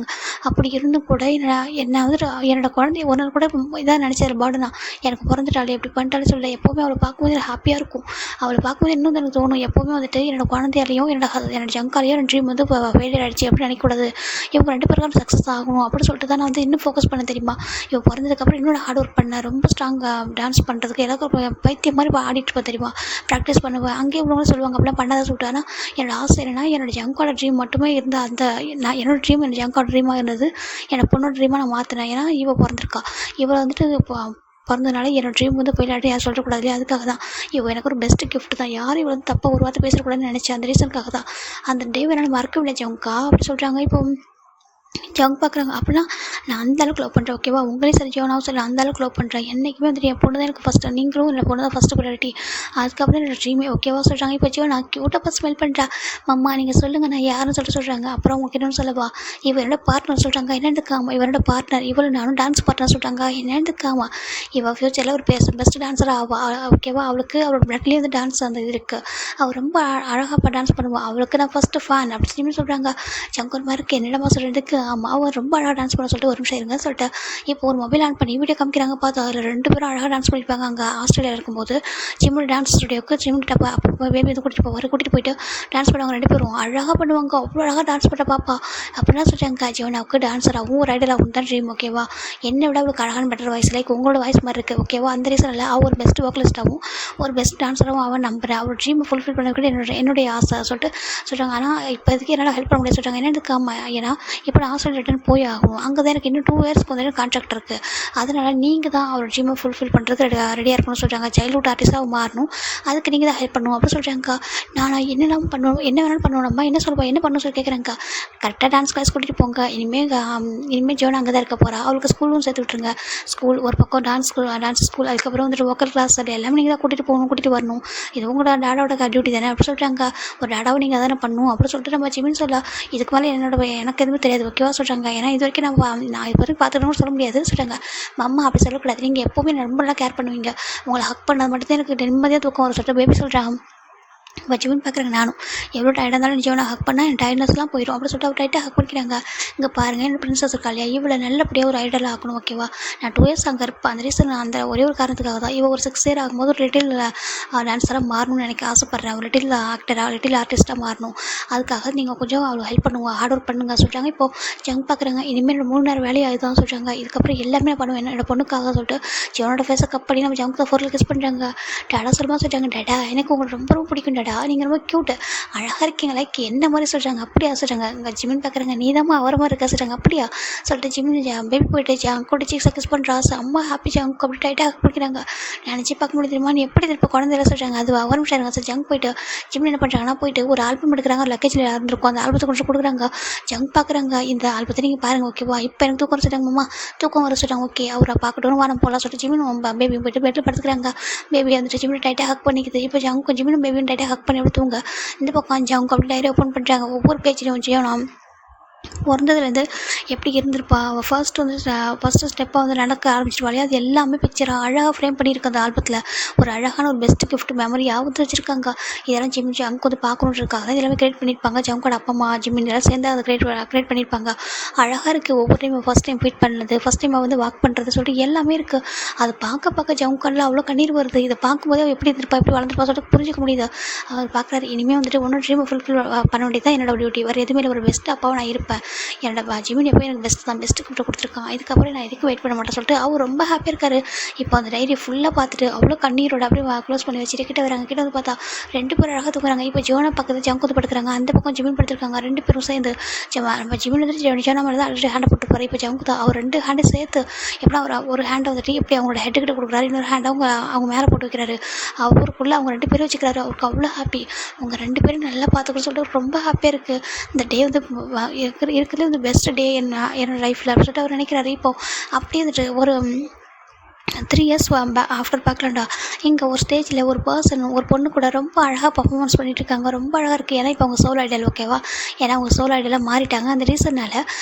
அப்படி இருந்தும் கூட என்னை வந்துட்டு என்னோட குழந்தைய ஒரு நாள் கூட இதாக நினச்சது பாடுனா எனக்கு பிறந்துட்டாலே எப்படி பண்ணிட்டாலும் சொல்ல. எப்போவுமே அவளை பார்க்கும்போது ஹாப்பியாக இருக்கும். அவளை பார்க்கும்போது இன்னும் எனக்கு தோணும் எப்போவுமே வந்துட்டு என்னோட குழந்தையாலையும் என்னோட ஜங்காலையும் என் ட்ரீம் வந்து ஃபெயிலியர் ஆகிடுச்சு அப்படின்னு நினைக்கக்கூடாது. இவங்க 2 பேருக்கும் சக்ஸஸ் ஆகணும் அப்படின்னு சொல்லிட்டு தான் நான் வந்து இன்னும் ஃபோக்கஸ் பண்ண தெரியுமா. இவன் பிறந்ததுக்கப்புறம் இன்னும் ஹார்ட் ஒர்க் பண்ணேன். ரொம்ப ஸ்ட்ராங்காக டான்ஸ் பண்ணுறதுக்கு எல்லாருக்கும் பைத்தியம் மாதிரி ஆடிட்டு இருப்பேன் தெரியுமா. ப்ராக்டிஸ் பண்ணுவேன். அங்கேயே உள்ளவங்க சொல்லுவாங்க அப்படிலாம் பண்ணாத சொல்லிட்டு. ஆனால் என்னோட ஆசை என்னன்னா என்னோட ஜங்கோட ட்ரீம் மட்டுமே இருந்த அந்த நான் என்னோட ட்ரீம் என்னோட ஜங்கோட ட்ரீமாக இருந்தது என்னோட பொண்ணோட ட்ரீமாக நான் மாற்றினேன். ஏன்னா இவள் பிறந்திருக்கா, இவளை வந்துட்டு பிறந்ததுனால என்னோட ட்ரீம் வந்து போயிடாட்டி யாரும் சொல்லக்கூடாது இல்லையா. அதுக்காக தான் எனக்கு ஒரு பெஸ்ட்டு கிஃப்ட் தான். யாரும் இவ்வளோ வந்து தப்பாக ஒரு வார்த்தை பேசக்கூடாதுன்னு நினச்சேன். அந்த ரீசனுக்காக தான் அந்த டே என்னால் மறக்க முடியாது. ஜங்கா அப்படி சொல்கிறாங்க. இப்போ ஜங் பார்க்குறாங்க அப்படின்னா நான் அந்தளவுக்கு லவ் பண்ணுறேன் ஓகேவா. உங்களையும் சரி ஜோனாவும் சரி அந்தளவுக்கு லவ் பண்ணுறேன். என்றைக்குமே வந்துட்டு என் பொண்ணு தான் எனக்கு ஃபஸ்ட்டு, நீங்களும் என்னோட பொண்ணு தான் ஃபஸ்ட்டு ப்ரையாரிட்டி. அதுக்கப்புறம் என்னோட ட்ரீமே ஓகேவா சொல்கிறாங்க. இப்போ ஜோ நான் க்யூட்டாக ஃபஸ்ட் ஸ்மெல் பண்ணுறேன். மம்மா நீங்கள் சொல்லுங்கள் நான் யாருன்னு சொல்லிட்டு சொல்கிறாங்க. அப்புறம் உங்களுக்கு என்னென்னு சொல்லவா, இவரோட பார்ட்னர் சொல்கிறாங்க. என்னென்னுக்காமா இவரோட பார்ட்னர், இவளை நானும் டான்ஸ் பார்ட்னர் சொல்கிறாங்க. என்னென்னுக்காமா இவள் ஃப்யூச்சரில் ஒரு பெஸ்ட்டு டான்ஸர் ஓகேவா. அவளோட பிளட்லேயே வந்து டான்ஸ் அந்த இது இருக்குது. அவள் ரொம்ப அழகாக டான்ஸ் பண்ணுவாள். அவளுக்கு நான் ஃபஸ்ட்டு ஃபேன் அப்படி சொல்லி சொல்கிறாங்க. ஜங்கூர் மாதிரி என்னிடமா சொல்கிறதுக்கு ஆமாம் அவன் ரொம்ப அழகாக டான்ஸ் பண்ண சொல்லிட்டு ஒரு நிமிஷம் இருங்க சொல்லிட்டு இப்போ ஒரு மொபைல் ஆன் பண்ணி வீடியோ காமிக்கிறாங்க. பார்த்தா அதில் 2 பேரும் அழகாக டான்ஸ் பண்ணியிருப்பாங்க. அங்கே ஆஸ்திரேலியாவில் இருக்கும்போது ஜிம்மோட டான்ஸ் ஸ்டுடியோக்கு ஜிம்கிட்ட அப்போ பேபி வந்து கூட்டிகிட்டு போயிட்டு டான்ஸ் பண்ணுவாங்க. 2 பேரும் அழகாக பண்ணுவாங்க. அவ்வளோ அழகாக டான்ஸ் பண்ண பாப்பா அப்படின்னா சொல்லிட்டாங்க. ஜீவனாவுக்கு டான்ஸராகவும் ஒரு ஐடலாகவும் தான் ட்ரீம். ஓகேவா, என்னை விட அவளுக்கு அழகான பெட்டர் வாய்ஸ் லைக் உங்களோட வாய்ஸ் மாதிரி இருக்குது. ஓகேவா, அந்த ரீசனில் அவள் ஒரு பெஸ்ட் வோக்கலிஸ்ட்டாகவும் ஒரு பெஸ்ட் டான்ஸராகவும் அவன் நம்புறேன். அவள் ட்ரீமை ஃபுல்ஃபில் பண்ண கூட என்னுடைய ஆசை சொல்லிட்டாங்க. ஆனால் இப்போதைக்கு என்னால் ஹெல்ப் பண்ண முடியாது சொல்லிட்டாங்க. என்னதுக்கு ஏன்னா இப்போ நான் ஆஸ்திரேலியா ரிட்டர்ன் போய் ஆகணும். அங்கே தான் எனக்கு இன்னும் 2 இயர்ஸ்க்கு வந்து கான்ட்ராக்ட் இருக்குது. அதனால் நீங்கள் தான் அவரோட ட்ரீமை ஃபுல்ஃபில் பண்ணுறதுக்கு ரெடியாக இருக்கணும்னு சொல்கிறாங்க. சைல்ட்ஹுட் ஆர்டிஸ்ட்டாக மாறணும், அதுக்கு நீங்கள் தான் ஹெல்ப் பண்ணணும் அப்படின்னு சொல்கிறாங்கக்கா. நான் என்னெல்லாம் பண்ணணும், என்ன வேணாலும் பண்ணணும்மா, என்ன சொல்லுவா, என்ன பண்ணணும் சொல்லி கேட்குறேங்க்கா. கரெக்டாக டான்ஸ் கிளாஸ் கூட்டிகிட்டு போங்க. இனிமேல் ஜோனா அங்கே தான் இருக்க போகிறா. அவளுக்கு ஸ்கூலும் சேர்த்து விட்ருங்க. ஸ்கூல் ஒரு பக்கம் டான்ஸ் ஸ்கூல், அதுக்கப்புறம் வந்துட்டு வோக்கல் கிளாஸ், அது எல்லாமே நீங்கள் தான் கூட்டிகிட்டு போகணும், கூட்டிகிட்டு வரணும். இது உங்களோட டேடாவோட டியூட்டி தானே அப்படின்னு சொல்கிறாங்க. ஒரு டேடாவை நீங்கள் தானே பண்ணணும் அப்படின்னு சொல்லிட்டு நம்ம ஜிமின்னு சொல்ல இதுக்கு மேலே எனக்கு எதுவுமே தெரியாது. ஓகேவா சொல்கிறாங்க. ஏன்னா இது வரைக்கும் நான் இது வரைக்கும் பார்த்துக்கணும்னு சொல்ல முடியாது சொல்கிறாங்க. அம்மா அப்படி சொல்லக்கூடாது, நீங்கள் எப்போவுமே ரொம்பலாம் கேர் பண்ணுவீங்க, உங்களை ஹக் பண்ணது மட்டும் தான் எனக்கு நிம்மதியாக தூக்கம் வரும் சொல்லிட்டு பேபி சொல்கிறாங்க. இப்போ ஜிமின் பார்க்குறேங்க. நானும் எவ்வளோ டயர்டாக இருந்தாலும் ஜீவனை ஹக் பண்ணால் என் டயர்ட்னஸ்லாம் போயிடும் அப்படின்னு சொல்லிட்டு அவர் டைட்டாக ஹக் பண்ணிக்கிறாங்க. இங்கே பாருங்கள், என் பிரின்சஸ் இருக்கா இல்லையா, இவ்வளோ நல்லபடியாக ஒரு ஐடலாக ஆக்கணும். ஓகேவா, நான் 2 இயர்ஸ் அங்கே இருப்பேன். அந்த ரீசன் அந்த ஒரே ஒரு காரணத்துக்காக தான் இவள் ஒரு 6 இயர் ஆகும்போது ஒரு லிட்டில் டான்ஸராக மாறணும்னு எனக்கு ஆசைப்பட்றேன். ஒரு லிட்டில் ஆர்டிஸ்ட்டாக மாறணும். அதுக்காக நீங்கள் கொஞ்சம் அவ்வளோ ஹெல்ப் பண்ணுங்க, ஹார்ட் ஒர்க் பண்ணுங்க சொல்லிட்டாங்க. இப்போது ஜங் பார்க்குறாங்க. இனிமேல் 3 நேரம் வேலையை அதுதான் சொல்கிறாங்க. இதுக்கப்புறம் எல்லாமே நான் பண்ணுவேன் என்னோட பொண்ணுக்காக சொல்லிட்டு ஜீவனோட ஃபேஸை கப் பண்ணி நம்ம ஜங்க்கு 4 கிஸ் பண்ணுறாங்க. டேடா சொல்லுமா சொல்லிட்டாங்க. டேடா எனக்கு உங்களுக்கு ரொம்ப ரொம்ப பிடிக்கும் டேடா, நீங்கள் ரொம்ப க்யூட்டு அழகாக இருக்கீங்க லைக் என்ன மாதிரி சொல்கிறாங்க. அப்படியா சொல்கிறாங்க. இங்கே ஜிமின் பார்க்குறாங்க. நீ தான் அவர மாதிரி இருக்கா சொல்கிறாங்க. அப்படியா சொல்லிட்டு ஜிமின் பேபி போயிட்டு ஜங்க் கூட சீக்ஸை கிஸ் பண்ணுறா. அம்மா ஹாப்பி ஜங்க் அப்படி டைட்டாக பிடிக்கிறாங்க. நினச்சி பார்க்க முடியும் தெரியுமா, நீ எப்படி திருப்ப குழந்தைல சொல்கிறாங்க. அது அவர் நிமிஷம் இருங்க சார். ஜங்க் போயிட்டு ஜிமின் என்ன பண்ணுறாங்கன்னா போயிட்டு ஒரு ஆல்பம் எடுக்கிறாங்க. லக்கேஜில் இருந்திருக்கும், அந்த ஆல்பத்தை கொஞ்சம் கொடுக்குறாங்க. ஜங்க் பார்க்குறாங்க. இந்த ஆல்பத்தை நீங்கள் பாருங்கள். ஓகேவா, இப்போ எனக்கு தூக்கம் சொல்கிறாங்க. மாமா தூக்கம் வர சொல்கிறாங்க. ஓகே அவரை பார்க்கட்டும் வாரம் போகலாம் சொல்லிட்டு ஜிமின் பேபி போயிட்டு பெட்டில் படுத்துக்கிறாங்க. பேபி வந்துட்டு ஜிமின் டைட்டாக ஹக் பண்ணிக்குது. இப்போ ஜங்க் ஜிமின் பேபியும் டைட்டாக ஹக் பண்ணி அப்படி தூங்க. இந்த பக்கம் ஜங்க் அப்படி டைரி ஓப்பன் பண்ணுறாங்க. ஒவ்வொரு பேஜ்லையும் ஜீவனம் பிறந்ததுலேருந்து எப்படி இருந்திருப்பா, அவள் ஃபஸ்ட்டு ஸ்டெப்பாக வந்து நடக்க ஆரம்பிச்சிருவாளே, அது எல்லாமே பிக்சராக அழகாக ஃப்ரேம் பண்ணியிருக்க அந்த ஆல்பத்தில். ஒரு அழகான ஒரு பெஸ்ட் கிஃப்ட் மெமரியாவது வச்சுருக்காங்க. இதெல்லாம் ஜங்க் வந்து பார்க்கணுன்னு இருக்காங்க. இதெல்லாமே கிரியேட் பண்ணியிருப்பாங்க. ஜங்கோட அப்பா அம்மா ஜிமின் எல்லாம் சேர்ந்து அதை கிரியேட் பண்ணியிருப்பாங்க. அழகாக இருக்குது. ஒவ்வொரு டைம் ஃபஸ்ட் டைம் ஃபீட் பண்ணது, ஃபஸ்ட் டைம் வந்து வாக் பண்ணுறது சொல்லிட்டு எல்லாமே இருக்குது. அது பார்க்க ஜங்கல்ல அவ்வளோ கண்ணீர் வருது. இதை பார்க்கும்போதே அவள் எப்படி இருந்திருப்பா, எப்படி வளர்ந்துருப்பா சொல்லிட்டு புரிஞ்சிக்க முடியுது. அவர் பார்க்குறாரு. இனிமேல் வந்துட்டு ஒன்றும் ட்ரீமை ஃபுல்ஃபில் பண்ண வேண்டியது தான் என்னோட டியூட்டி. வேறு எதுவுமே ஒரு பெஸ்ட் அப்பாவை நான் இருப்பேன். என்னோட ஜிமின் எப்போ எனக்கு பெஸ்ட்டு கிஃப்ட் கொடுத்துருக்கான். இதுக்கப்புறம் நான் எதுக்கு வெயிட் பண்ண மாட்டேன் சொல்லிட்டு அவர் ரொம்ப ஹாப்பியாக இருக்காரு. இப்போ அந்த டைரி ஃபுல்லாக பார்த்துட்டு அவ்வளோ கண்ணீரோட அப்படியே க்ளோஸ் பண்ணி வச்சுட்டு கிட்ட வராங்க. கிட்ட வந்து பார்த்தா 2 பேரும் அழகாக தூக்குறாங்க. இப்போ ஜோனா பக்கத்தில் ஜங்க் வந்து படுக்கிறாங்க. அந்த பக்கம் ஜிமின் படுத்துருக்காங்க. 2 பேரும் சேர்ந்து நம்ம ஜிமின் வந்துட்டு ஜோனா மாதிரி தான் ஆல்ரெடி ஹேண்டை போட்டு போகிறார். இப்போ ஜங்க் தான் அவர் 2 ஹேண்டை சேர்த்து எப்படின்னா ஒரு ஹேண்டை வந்துட்டு எப்படி அவங்களோட ஹெட்டுக்கிட்ட கொடுக்குறாரு, இன்னொரு ஹேண்டை அவங்க மேலே போட்டு வைக்கிறாரு. அவருக்குள்ளே அவங்க 2 பேரும் வச்சுக்கிறாரு. அவருக்கு அவ்வளோ ஹாப்பி. அவங்க 2 பேரும் நல்லா பார்த்துக்கணும்னு சொல்லிட்டு ரொம்ப ஹாப்பியாக இருக்குது. இந்த டே வந்து இருக்கிறதுல வந்து பெஸ்ட் டே என்னோட லைஃப்பில் அப்படின்னு சொல்லிட்டு அவர் நினைக்கிறாரு. இப்போது அப்படியே வந்துட்டு ஒரு 3 இயர்ஸ் ஆஃப்டர் பார்க்கலாம்டா. இங்கே ஒரு ஸ்டேஜில் ஒரு பொண்ணு கூட ரொம்ப அழகாக பர்ஃபார்மன்ஸ் பண்ணிட்டு இருக்காங்க. ரொம்ப அழகாக இருக்குது. ஏன்னா இப்போ அவங்க சோலோ ஐடல். ஓகேவா, ஏன்னா அவங்க சோலோ ஐடலாக மாறிட்டாங்க. அந்த ரீசனால்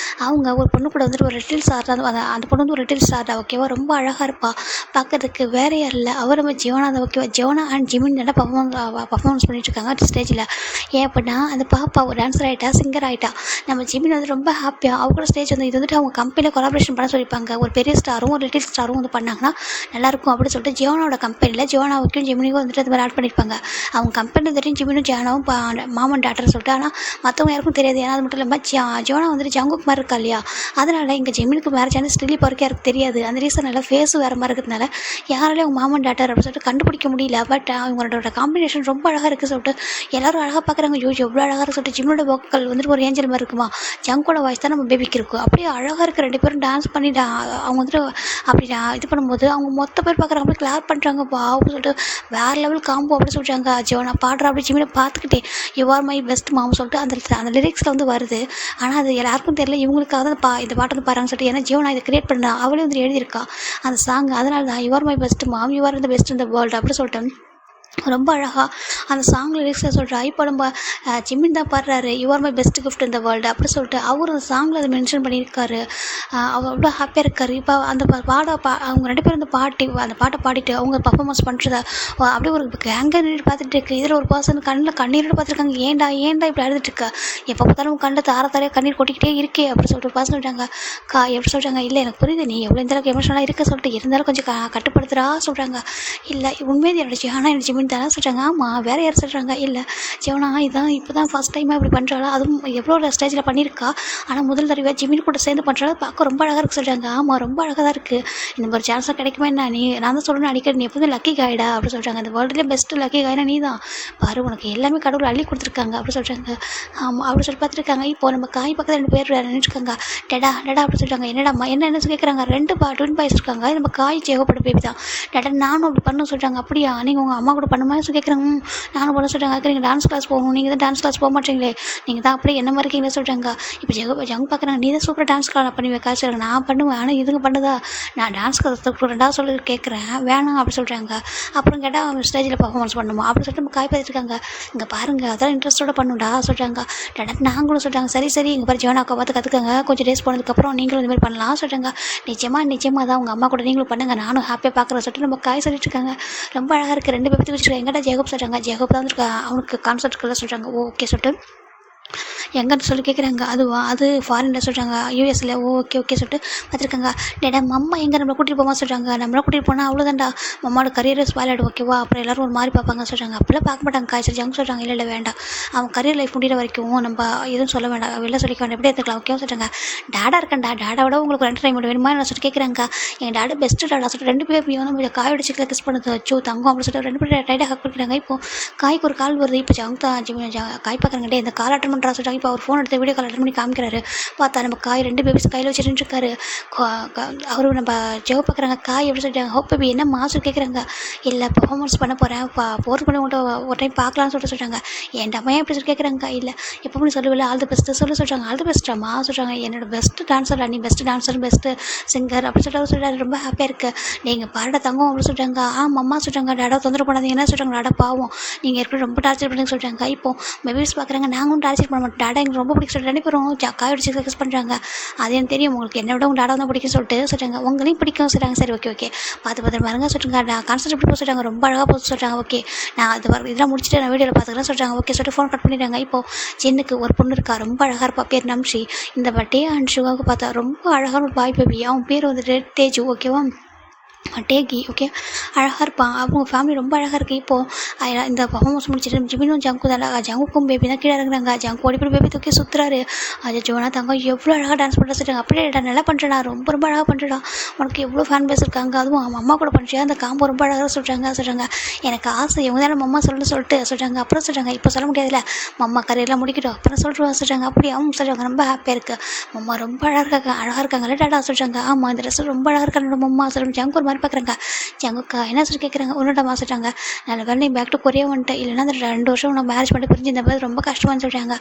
அவங்க ஒரு பொண்ணு கூட வந்துட்டு ஒரு லிட்டில் ஸ்டார் தான். அந்த பொண்ணு வந்து ஒரு லிட்டில் ஸ்டார் தான். ஓகேவா, ரொம்ப அழகாக இருப்பா பார்க்கறதுக்கு. வேறு யாரும் இல்லை, அவர் நம்ம ஜியோனா தான். ஓகேவா, ஜியோனா அண்ட் ஜிமின் நல்லா பர்ஃபார்மன்ஸ் பண்ணிட்டு இருக்காங்க அந்த ஸ்டேஜில். ஏன் அப்படின்னா அந்த பாப்பா ஒரு டான்ஸர் ஆகிட்டா, சிங்கர் ஆகிட்டா. நம்ம ஜிமின் வந்து ரொம்ப ஹாப்பியாக அவங்களோட ஸ்டேஜ் வந்து இது வந்துட்டு அவங்க கம்பெனியில் கொலாபரேஷன் பண்ண சொல்லியிருப்பாங்க. ஒரு பெரிய ஸ்டாரும் ஒரு லிட்டில் ஸ்டாரும் வந்து பண்ணாங்கன்னா நல்லாயிருக்கும் அப்படின்னு சொல்லிட்டு ஜியோனாவோட கம்பெனியில் ஜியோனாவுக்கும் ஜிமினிக்கும் வந்துட்டு அது மாதிரி ஆட் பண்ணியிருப்பாங்க. அவங்க கம்பெனி தெரியும் ஜிமினும் ஜியோனாவும் மாமன் டாட்டர் சொல்லிட்டு. ஆனால் மற்றவங்க யாருக்கும் தெரியாது. ஏன்னா அது மட்டும் இல்லாமல் ஜியோனா வந்துட்டு ஜங்குக்கு மாதிரி இருக்கா இல்லையா, அதனால் இங்கே ஜிமினுக்கு மேரேஜ் ஆனால் ஸ்டில் இப்போ வரைக்கும் யாருக்கு தெரியாது. அந்த ரீசனால் ஃபேஸும் வேறு மாதிரி இருக்கிறதுனால யாராலையும் அவங்க மாமன் டாட்டர் அப்படின்னு சொல்லிட்டு கண்டுபிடிக்க முடியல. பட் அவங்களோட காம்பினேஷன் ரொம்ப அழகாக இருக்குது சொல்லிட்டு எல்லாரும் அழகாக பார்க்குறாங்க. எவ்வளோ அழகாக இருக்குது சொல்லிட்டு. ஜிமினோட வோக்கல் வந்துட்டு ஒரு ஏஞ்சல் மாதிரி இருக்குமா, ஜங்கோட வாய்ஸ் தான் நம்ம பேபிக்கு இருக்கும். அப்படியே அழகாக இருக்குது. 2 பேரும் டான்ஸ் பண்ணி அவங்க வந்துட்டு அப்படி இது பண்ணும்போது அவங்க மொத்த பேர் பார்க்குறாங்க. அப்படி கிளாப் பண்ணுறாங்க. அப்படின்னு சொல்லிட்டு வேறு லெவல் காம்போ அப்படின்னு சொல்கிறாங்க. ஜோனா பாடுறா அப்படி ஜிமினை பார்த்துக்கிட்டே you are my best mom சொல்லிட்டு அந்த லிரிக்ஸில் வந்து வருது. ஆனால் அது எல்லாருக்கும் தெரியல. இவங்களுக்காக தான் இந்த பாட்டு வந்து பாருங்கன்னு சொல்லிட்டு. ஏன்னா ஜியோனா இதை கிரியேட் பண்ணா அவளே வந்து எழுதியிருக்கா அந்த சாங். அதனால தான் you are my best mom, you are the best in the world அப்படி சொல்லிட்டு ரொம்ப அழகா அந்த சாங் லிரிக்ஸில் சொல்கிறா. இப்போ நம்ம ஜிம்மின் தான் பாடுறாரு, "you are my best gift இந்த வேர்ல்டு" அப்படி சொல்லிட்டு அவர் அந்த சாங்கில் அதை மென்ஷன் பண்ணியிருக்காரு. அவர் அவ்வளோ ஹாப்பியாக இருக்காரு. இப்போ அந்த அவங்க 2 பேரும் அந்த பாட்டை பாடிட்டு அவங்க பர்ஃபார்மன்ஸ் பண்ணுறத அப்படியே ஒரு கேங்காக நின்று பார்த்துட்டு இருக்கு. இதில் ஒரு பர்சன் கண்ணில் கண்ணீரோட பார்த்துருக்காங்க. ஏன்டா ஏன்டா இப்படி அழுதுட்டு இருக்க, எப்போ பார்த்தாலும் கண்ணில் தாரையாக கண்ணீர் கொட்டிக்கிட்டே இருக்கே அப்படி சொல்லிட்டு ஒரு பர்சன் சொல்கிறாங்க. எப்படி சொல்கிறாங்க, இல்லை எனக்கு புரியுது நீ எவ்வளோ இந்த அளவுக்கு எமோஷனலாக இருக்க சொல்லிட்டு, இருந்தாலும் கொஞ்சம் கட்டுப்படுத்துறா சொல்கிறாங்க. இல்லை உண்மையாக என்னோட ஜியானா என்னோட ஜிம்மின் தானே சொல்கிறாங்க. ஆமாம் வேறு யார் சொல்கிறாங்க, இல்லை ஜியோனா இதான் இப்போ தான் ஃபஸ்ட் டைமாக இப்படி பண்ணுறாளா, அதுவும் எவ்வளோ ஸ்டேஜில் பண்ணியிருக்கா, ஆனால் முதல் தடவை ஜிம்மின் கூட சேர்ந்து பண்ணுறாளா, பார்க்க ரொம்ப அழகாக இருக்குது சொல்கிறாங்க. ஆமாம் ரொம்ப அழகாக தான் இருக்குது, இந்த மாதிரி சான்ஸ்லாம் கிடைக்குமா என்ன, நான் தான் சொல்லணும் அடிக்கடி, நீ எப்போதும் லக்கி காய்டா அப்படி சொல்கிறாங்க. அந்த வேர்ல்டுலேயே பெஸ்ட்டு லக்கி காய்னா நீ தான் பாரு, உனக்கு எல்லாமே கடவுள் அள்ளி கொடுத்துருக்காங்க அப்படி சொல்கிறாங்க. ஆமாம் அப்படி சொல்லி பார்த்துருக்காங்க. இப்போ நம்ம காய் பக்கத்தில் 2 பேர் நினச்சிருக்காங்க. டடா டடா அப்படி சொல்கிறாங்க. என்னடாம்மா என்ன கேட்குறாங்க. 2 ட்வின் பாய்ஸ் இருக்காங்க. நம்ம காய் ஜெகப்பட பேபி தான். டடா நானும் அப்படி பண்ண சொல்கிறாங்க. அப்படியா நீங்கள் உங்கள் அம்மா கூட பண்ணுமா கேட்குறாங்க. நானும் பண்ண சொல்கிறாங்க. அதுக்கு நீங்கள் டான்ஸ் கிளாஸ் போகணும், நீங்கள் தான் டான்ஸ் கிளாஸ் போக மாட்டீங்களே, நீங்கள் தான் அப்படியே என்ன மாதிரி இருக்கீங்களே சொல்கிறாங்க. இப்போ ஜங் பார்க்குறாங்க. நீ தான் சூப்பராக டான்ஸ் கிளாஸ் பண்ணுவேன் காசு சொல்கிறாங்க. நான் பண்ணுவேன், ஆனால் இதுங்க பண்ணுதா, நான் டான்ஸ் கிளாஸ் 2 சொல்லி கேட்குறேன் வேணாம் அப்படி சொல்கிறாங்க. அப்புறம் கேட்டால் அவங்க ஸ்டேஜில் பர்ஃபார்மன்ஸ் பண்ணுமா அப்படி சொல்லிட்டு நம்ம காய் பார்த்துருக்காங்க. இங்கே பாருங்கள் அதெல்லாம் இன்ட்ரெஸ்ட்டோட பண்ணுடா சொல்கிறாங்க. டடா நாங்களும் சொல்கிறாங்க. சரி இங்கே பாரு ஜோனாக்கா பார்த்து கற்றுக்கங்க, கொஞ்சம் டேஸ் போனதுக்கப்புறம் நீங்களும் இந்த மாதிரி பண்ணலாம் சொல்கிறாங்க. நிச்சயமாக தான் உங்கள் அம்மா கூட நீங்களும் பண்ணுங்கள், நானும் ஹாப்பியாக பார்க்குறேன் சொல்லிட்டு நம்ம காய் சொல்லிட்டு இருக்காங்க. ரொம்ப அழகாக இருக்குது. 2 பேர் பற்றி வச்சுருக்காங்க. எங்கிட்ட ஜெகப் சொல்கிறாங்க. ஜெகப் தான் வந்துருக்கா, அவனுக்கு கான்செப்ட்கெல்லாம் சொல்கிறாங்க. ஓகே சொல்லிட்டு எங்கன்னு சொல்லி கேட்குறாங்க. அது ஃபாரினில் சொல்கிறாங்க, யூஎஸில். ஓகே சொல்லிட்டு பார்த்துருக்காங்க. டேடா மம்மா எங்கே நம்மளை கூட்டிகிட்டு போமா சொல்கிறாங்க. நம்மளை கூட்டிகிட்டு போனால் அவ்வளோதான்டா, மம்மாவோட கரியர் ஸ்பாயில் ஆகிடும் ஓகேவா, அப்புறம் எல்லோரும் ஒரு மாதிரி பார்ப்பாங்க சொல்கிறாங்க. அப்போல்லாம் பார்க்க மாட்டாங்க காய்ச்சல் ஜங்க சொல்கிறாங்க. இல்லை வேண்டாம், அவன் கரியர் லைஃப் முடிகிற வரைக்கும் நம்ம எதுவும் சொல்ல வேண்டாம், வெளில சொல்லிக்க வேண்டாம், எப்படி எடுத்துக்கலாம் ஓகேவா சொல்கிறாங்க. டேடா இருக்கேன்டா, டேடாவோட உங்களுக்கு என்டர்டைன்மெண்ட் வேணுமா நான் சொல்லிட்டு கேட்குறாங்க. எங்கள் டேடா பெஸ்ட்டு டேடா சொல்லிட்டு 2 பேரும் நம்ம காயோட சிக்கல கிஸ் பண்ணுறது வச்சு தங்கம் அப்படின்னு சொல்லிட்டு 2 பேரும் டைட்டாக ஹக் பண்ணிக்கிறாங்க. இப்போ காய்க்கு ஒரு கால் வருது. இப்போ ஜங்க காய் பார்க்குறாங்க. இந்த கால் அட்டன் பண்ணுறா சொல்கிறாங்க. இப்போ அவர் ஃபோன் எடுத்து வீடியோ கால் அட்டன் பண்ணி காமிக்கிறாரு. பார்த்தா நம்ம காய் 2 பேபிஸ் கையில் வச்சுட்டு இருக்காரு. அவரு நம்ம ஜெவ பார்க்குறாங்க. காய் எப்படி சொல்லிட்டாங்க. ஹோப் பேபி என்ன மாசு கேட்குறாங்க. இல்லை பர்ஃபார்மன்ஸ் பண்ண போகிறேன், போகிறது பண்ணி உங்கள்கிட்ட ஒரு டைம் பார்க்கலான்னு சொல்கிறாங்க. என் அம்மா எப்படி சொல்லி கேட்குறாங்க. இல்லை எப்போ சொல்லவில்லை, ஆல் தி பெஸ்ட்டு சொல்கிறாங்க. ஆல் தி பெஸ்ட்டாம்மா சொல்கிறாங்க. என்னோட பெஸ்ட்டு டான்ஸர், நீ பெஸ்ட்டு டான்ஸர் பெஸ்ட்டு சிங்கர் அப்படி சொல்கிறாரு. ரொம்ப ஹாப்பியாக இருக்குது, நீங்கள் பாருட தங்கம் அப்படின்னு சொல்கிறாங்க. அம்மா சொல்கிறாங்க. டேடா தொந்தரவு பண்ணாதீங்க என்ன சொல்கிறாங்க. டேடா பாவம், நீங்கள் ஏற்கனவே ரொம்ப டார்ச்சர் பண்ணுங்க சொல்கிறாங்க. இப்போ பேபிஸ் பார்க்குறாங்க. நாங்களும் டார்ச்சர் பண்ண மாட்டோம், டேடா எங்களுக்கு ரொம்ப பிடிக்கும் சொல்லிட்டு 2 பேரும் காயோட சிக்கல கிஸ் பண்ணுறாங்க. அது எனக்கு தெரியும், உங்களுக்கு என்னை விட உங்கள் டாடா தான் பிடிக்கும் சொல்கிறாங்க. உங்களையும் பிடிக்கும் சொல்கிறாங்க. சரி ஓகே பார்த்து பாருங்க சொல்கிறாங்க. கான்செப்ட் எப்படி போக சொல்கிறாங்க. ரொம்ப அழகாக போக சொல்கிறாங்க. ஓகே நான் இதெல்லாம் முடிச்சுட்டு நான் வீடியோவில் பார்த்துக்கிறேன் சொல்கிறாங்க. ஓகே சொல்லிட்டு ஃபோன் கட் பண்ணிடுறாங்க. இப்போது ஜென்னுக்கு ஒரு பொண்ணு இருக்கா, ரொம்ப அழகாக இருப்பா, பேர் நம்ஷி. இந்த பட்டே அண்ட் ஷுகாவுக்கு பார்த்தா ரொம்ப அழகான ஒரு பாய் பேபி. அவன் பேர் வந்துட்டு தேஜு ஓகேவா, டேகி ஓகே, அழகாக இருப்பான். அவங்க ஃபேமிலி ரொம்ப அழகாக இருக்குது. இப்போது இந்த பர்ஃபார்மன்ஸ் முடிச்சுட்டு ஜிமினும் ஜங்கு தான், ஜங்குக்கும் பேபி தான் கீழே இறங்குறாங்க. ஜங்கு ஓடி போய் பேபி தூக்கி சுற்றுறாரு. அது ஜோனா தங்கம் எவ்வளோ அழகாக டான்ஸ் பண்ணுற சொல்கிறாங்க. அப்படியே நல்லா பண்ணுறா, ரொம்ப அழகாக பண்ணுறா, உனக்கு எவ்வளோ ஃபேன் பேஸ் இருக்காங்க, அதுவும் அவன் அம்மா கூட பண்ணுறியா, அந்த காம்போ ரொம்ப அழகாக சொல்கிறாங்க. எனக்கு ஆசை இவங்க தானே மம்மா சொல்லிட்டு சொல்கிறாங்க. அப்புறம் சொல்கிறாங்க இப்போ சொல்ல முடியாதுல்ல, மம்மா கரியெல்லாம் முடிக்கட்டும் அப்புறம் சொல்கிறாங்க. அப்படி அவங்க சொல்கிறாங்க. ரொம்ப ஹாப்பியாக இருக்குது, மம்மா ரொம்ப அழகாக இருக்காங்கல்ல டாடா சொல்கிறாங்க. ஆமாம் இந்த ட்ரெஸ் ரொம்ப அழகாக இருக்காங்க மம்மா சொல்கிறாங்க. ஜங்கு ஒரு மாதிரி பார்க்குறாங்க. ஜங்குக்கா என்ன சொல்லி கேட்குறாங்க. ஒன்றுடா சொல்கிறாங்க. நல்ல வேலை நீ பேக் டு கொரியா வந்துட்டு, இல்லைன்னா அந்த 2 வருஷம் நான் மேரேஜ் பண்ணி புரிஞ்சு இந்த மாதிரி ரொம்ப கஷ்டமானு சொல்கிறாங்க.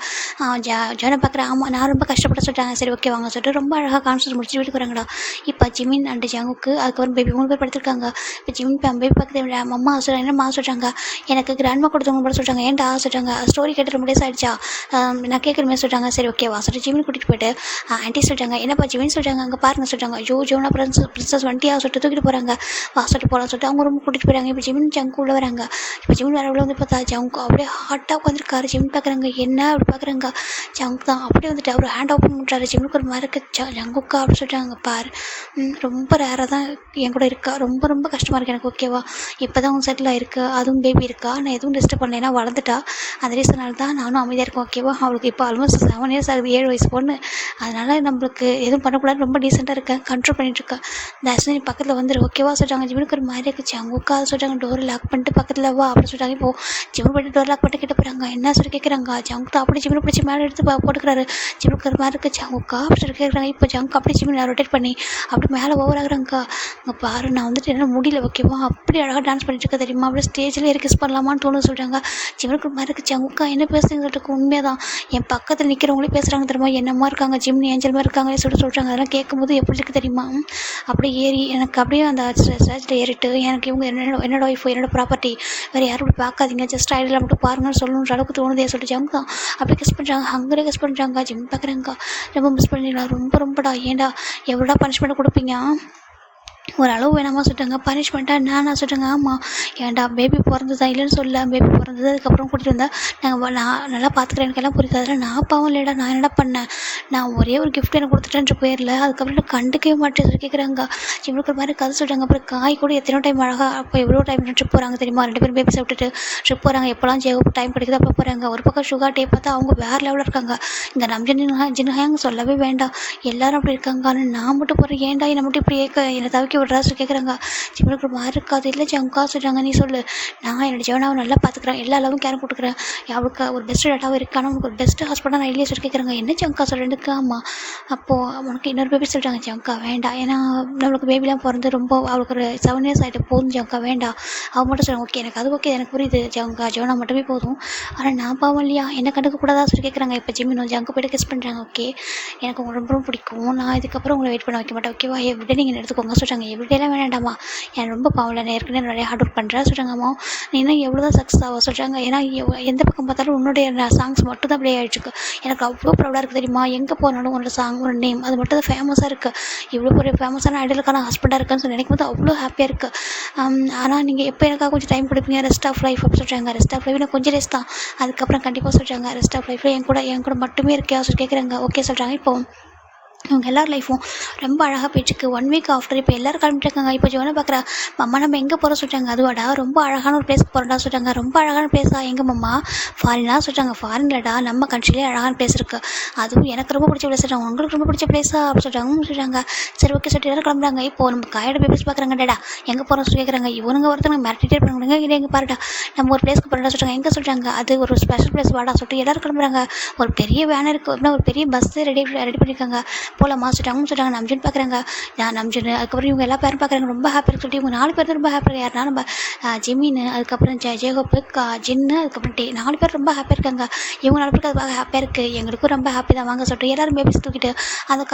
ஜோனை பார்க்குறேன். ஆமாம் நான் ரொம்ப கஷ்டப்பட சொல்கிறாங்க. சரி ஓகே வாங்க சொல்லிட்டு ரொம்ப அழகாக கான்சர்ட் முடிச்சுட்டு வீட்டுக்கு வராங்கடா. இப்போ ஜிமின் அண்ட் ஜங்குக்கு அதுக்கப்புறம் பேபி 3 பேர் படுத்திருக்காங்க. இப்போ ஜிமின் பேபி பார்க்குறது அம்மா சொல்கிறாங்க. என்னம்மா சொல்கிறாங்க. எனக்கு கிராண்ட்மா கொடுத்தவங்க கூட சொல்கிறாங்க. ஏன்டா சொல்கிறாங்க. ஸ்டோரி கேட்டு ரொம்ப டேஸ் ஆகிடுச்சா, நான் கேட்குறமே சொல்கிறாங்க. சரி ஓகே வா சொல்லிட்டு ஜிமின் கூட்டிகிட்டு போயிட்டு ஆன்ட்டி சொல்கிறாங்க. என்னப்பா ஜிமின் சொல்கிறாங்க. அங்கே பாருங்க சொல்கிறாங்க. ஜோனா பிரின்சஸ் வண்டியா சொல்லிட்டு தூக்கிட்டு போகிறாங்க. வாசட்டு போகலாம் சொல்லிட்டு அவங்க ரொம்ப கூட்டிகிட்டு போயிறாங்க. இப்போ ஜிமின் ஜங்கு உள்ள வராங்க. இப்போ ஜிமின் வர உள்ள வந்து பார்த்தா ஜங்கு அப்படியே ஹாட்டாக உட்காந்துருக்காரு. ஜிமின் பார்க்குறாங்க. என்ன அப்படி பார்க்குறாங்க. ஜங்கு தான் அப்படியே வந்துட்டு அவர் ஹேண்ட் ஓப்பன் பண்ணுறாரு. ஜிமினுக்கு ஒரு மாதிரி ஜங்குக்கா அப்படின்னு சொல்லிட்டாங்க. பாரு ரொம்ப ரேராக தான் என் கூட இருக்கா, ரொம்ப கஷ்டமாக இருக்குது எனக்கு ஓகேவா. இப்போ தான் அவங்க செட்டில் ஆகிருக்கு, அதுவும் பேபி இருக்கா, நான் எதுவும் டிஸ்டர்ப் பண்ணலைன்னா வளர்ந்துட்டா, அந்த ரீசனால் தான் நானும் அமைதியாக இருக்கேன் ஓகேவா. அவளுக்கு இப்போ ஆல்மோஸ்ட் 7 இயர்ஸ் ஆகுது, 7 வயசு பொண்ணு. அதனால் நம்மளுக்கு எதுவும் பண்ணக்கூடாது, ரொம்ப டீசெண்டாக இருக்கேன், கண்ட்ரோல் பண்ணிகிட்ருக்கேன். தர்ஷினி பக்கத்தில் வந்துரு ஓகேவா சொல்கிறாங்க. ஜிமினுக்கு ஒரு மாதிரி இருக்குது. ஜங்குக்கா சொல்கிறாங்க. டோர் லாக் பண்ணிட்டு பக்கத்தில் வா அப்படின்னு சொல்கிறாங்க. இப்போது ஜிமின் போய்ட்டு டோர் லாக் பண்ணிட்டு கிட்ட போகிறாங்க. என்ன சொல்லி கேட்குறாங்க. ஜங்கு அப்படி ஜிமின் பிடிச்சி மேலே எடுத்து போட்டுக்கிறாரு. ஜிமினுக்கு ஒரு மாதிரி இருக்குது. ஜங்குக்கா அப்படி சொல்லி கேட்குறாங்க. இப்போ ஜங்கு அப்படி ஜிமின் ரொட்டேட் பண்ணி அப்படி மேலே ஓவர் ஆகுறாங்க. அங்கே பாரு நான் வந்துட்டு என்ன முடியல ஓகேவா, அப்படி அழகாக டான்ஸ் பண்ணிட்டு இருக்க தெரியுமா, அப்படியே ஸ்டேஜில் ஏறி கிஸ் பண்ணலாமான்னு தோணுன்னு சொல்கிறாங்க. ஜிமினுக்கு ஒரு மாதிரி இருக்குது. ஜங்குக்கா என்ன பேசுறீங்க சொல்லிட்டு உண்மையாக தான் என் பக்கத்தில் நிற்கிறவங்களே பேசுகிறாங்க தெரியுமா, என்னம்மா இருக்காங்க ஜிம்னி ஏஞ்சல் மாதிரி இருக்காங்க சொல்லிட்டு சொல்கிறாங்க. அதெல்லாம் கேட்கும்போது எப்படி இருக்குது தெரியுமா, அப்படியே ஏறி எனக்கு அப்படியே அந்த ஸ்டேஜில் ஏறிட்டு எனக்கு இவங்க என்னோட ஒய்ஃப் என்னோட ப்ராப்பர்ட்டி வேறு யாரும் இப்படி பார்க்காதீங்க, ஜஸ்ட் ஐடியில் மட்டும் பாருங்கன்னு சொல்லணுன்ற அளவுக்கு தோணுதே சொல்லிட்டு ஜமுக்கா அப்படி கிஸ் பண்ணுறாங்க. ஹங்கரே கிஸ் பண்ணுறாங்க. ஜிம் பார்க்குறாங்க. ரொம்ப மிஸ் பண்ணிடலாம். ரொம்படா ஏன்டா எவ்வளோடா பனிஷ்மெண்ட் கொடுப்பீங்க? ஒரு அளவு வேணாமா சொல்லிட்டாங்க. பனிஷ்மெண்ட்டாக நான் சொல்லிட்டாங்க. ஆமாம், ஏன்டா பேபி பிறந்ததா இல்லைன்னு சொல்ல, பேபி பிறந்தது அதுக்கப்புறம் கூட்டிகிட்டு வந்தால் நான் நல்லா பார்த்துக்கிறேன், எனக்கு எல்லாம் புரியுது. அதெல்லாம் நான் பாவம் இல்லைடா, நான் என்னடா பண்ணேன்? நான் ஒரே ஒரு கிஃப்ட் எனக்கு கொடுத்துட்டேன்ற பேரில் அதுக்கப்புறம் நான் கண்டுக்கவே மாட்டேன் சொல்லி கேட்குறாங்க. இவங்களுக்கு மாதிரி கதை சொல்கிறாங்க. அப்புறம் காய் கூட எத்தனை டைம் அழகாக அப்போ எவ்வளோ டைம் ட்ரிப் போகிறாங்க தெரியுமா? 2 பேரும் பேபி சாப்பிட்டுட்டு ட்ரிப் போகிறாங்க. எப்போலாம் டைம் கிடைக்குது அப்போ போகிறாங்க. ஒரு பக்கம் சுகர் டே பார்த்தா அவங்க வேறு லெவலில் இருக்காங்க. இந்த ஜின்ஹாங் சொல்லவே வேண்டாம், எல்லாரும் அப்படி இருக்காங்க. ஆனால் நான் மட்டும் போகிறேன், ஏன்டா என்னை மட்டும் இப்படி என்னை தவிக்க விட்றா சொல்லி கேட்குறாங்க. ஜிம்முக்கு மாதிரி இருக்காது. இல்லை ஜங்கா சொல்கிறாங்க, நீ சொல்லு, நான் என்னோட ஜீவனாவை நல்லா பார்த்துக்கிறேன், எல்லா அளவும் கேரம் கொடுக்குறேன், அவளுக்கு ஒரு பெஸ்ட் டேட்டாவும் இருக்கான உனக்கு ஒரு பெஸ்ட்டு ஹஸ்பண்டாக நான் இல்லையே சொல்லி கேட்குறாங்க. என்ன ஜங்கா சொல்கிறேன்னுக்கு? ஆமாம், அப்போது உனக்கு இன்னொரு பேபி சொல்கிறாங்க. ஜங்கா வேண்டாம், ஏன்னா நம்மளுக்கு பேபிலாம் பிறந்து ரொம்ப அவளுக்கு ஒரு 7 years ஆகிட்டு போதும் ஜங்கா வேண்டாம். அவள் மட்டும் சொல்கிறாங்க. ஓகே எனக்கு அது ஓகே, எனக்கு புரியுது ஜங்கா, ஜோனா மட்டுமே போதும், ஆனால் நான் பாவம் இல்லையா, என்ன கண்டுக்க கூடாதா சொல்லி கேட்குறாங்க. இப்போ ஜிம்மின் ஜங்கு போய்ட்டு கிஸ் பண்ணுறாங்க. ஓகே எனக்கு உங்களை ரொம்ப பிடிக்கும், நான் இதுக்கப்புறம் உங்களை வெயிட் பண்ண வைக்க மாட்டேன், ஓகேவா, எவ்ரிடே நீங்கள் எடுத்துக்கோங்க சொல்கிறாங்க. எவ்ரிடேலாம் வேண்டாம்மா, எனக்கு ரொம்ப பாவம், நான் ஏற்கனவே நிறைய ஹார்ட் ஒர்க் பண்ணுறேன் சொல்கிறாங்கம்மா. நீ இன்னும் எவ்வளோ தான் சக்ஸஸ் ஆகும் சொல்கிறாங்க. ஏன்னா எந்த பக்கம் பார்த்தாலும் உன்னுடைய சாங்ஸ் மட்டும் தான் ப்ளே ஆகிட்டுருக்கு. எனக்கு அவ்வளோ ப்ரௌடாக இருக்குது தெரியுமா, எங்கே போனாலும் உன்னோட சாங் ஒரு நேம் அது மட்டும் தான் ஃபேமஸாக இருக்குது. இவ்வளோ ஒரு ஃபேமஸான ஐடலுக்கான ஹஸ்பண்டாக இருக்குன்னு சொல்லி நினைக்கும் போது அவ்வளோ ஹாப்பியாக இருக்குது. ஆனால் நீங்கள் எப்போ எனக்காக கொஞ்சம் டைம் கொடுப்பீங்க, ரெஸ்ட் ஆஃப் லைஃப் அப்படி சொல்கிறாங்க. ரெஸ்ட் ஆஃப் லைஃப் நான் கொஞ்சம் ரெஸ்ட் தான், அதுக்கப்புறம் கண்டிப்பாக சொல்கிறாங்க. ரெஸ்ட் ஆஃப் லைஃப்பில் என் கூட மட்டுமே இருக்கே சொல்லி கேட்குறாங்க. ஓகே சொல்கிறாங்க. இப்போ இவங்க எல்லார் லைஃப்பும் ரொம்ப அழகாக போயிட்டுருக்கு. 1 week ஆஃப்டர் இப்போ எல்லோரும் கிளம்பிட்டுருக்காங்க. இப்போ ஜோனை பார்க்குறா. மம்மா நம்ம எங்கே போகிறோம் சொல்லிட்டாங்க. அதுவாடா ரொம்ப அழகான ஒரு பிளேஸ்க்கு போகிறோம்டா சொல்லிட்டாங்க. ரொம்ப அழகான பிளேஸா? எங்கே மம்மா? ஃபாரினா சொல்லிட்டாங்க. ஃபாரின்லடா, நம்ம கண்ட்ரிலே அழகான பிளேஸ் இருக்குது, அதுவும் எனக்கு ரொம்ப பிடிச்ச பிளேஸ் சொல்லிட்டாங்க. உங்களுக்கு ரொம்ப பிடிச்ச பிளேஸா அப்படி சொல்லிட்டாங்க. சரி ஓகே சொல்லிட்டு எல்லாரும் கிளம்புறாங்க. இப்போ நம்ம காயோட பேபிஸ் பார்க்குறாங்க. டேடா எங்கே போகிறோம் சொல்லி கேட்குறாங்க. இவனுங்க ஒருத்தவங்க மிரட்டிட்டே பண்ணுறாங்க. இல்லை எங்கே பாருடா நம்ம ஒரு பிளேஸ்க்கு போகிறோம்டா சொல்லிட்டாங்க. எங்கே சொல்லிட்டாங்க. அது ஒரு ஸ்பெஷல் பிளேஸ் வாடா சொல்லிட்டு எல்லாரும் கிளம்புறாங்க. ஒரு பெரிய வேன் இருக்குது, அப்படின்னா ஒரு பெரிய பஸ் ரெடி பண்ணியிருக்காங்க. போகலாமா சொல்லிட்டாங்க. நம்ஜன் பார்க்குறாங்க. நம்ஜன் அதுக்கப்புறம் இவங்க எல்லா பேரும் பார்க்குறாங்க. ரொம்ப ஹாப்பியாக சொல்லிட்டு இவங்க 4 பேர் தான் ரொம்ப ஹாப்பியாக. யாருனா நம்ம ஜிமின், அதுக்கப்புறம் ஜெயகோப்பு, ஜின்னு, அதுக்கப்புறம் 4 பேர் ரொம்ப ஹாப்பியாக இருக்காங்க. இவங்க 4 பேருக்கு அது ஹாப்பியாக இருக்குது. எங்களுக்கும் ரொம்ப ஹாப்பி தான் வாங்க சொல்லிட்டு எல்லாரும் பேபிஸ் தூக்கிட்டு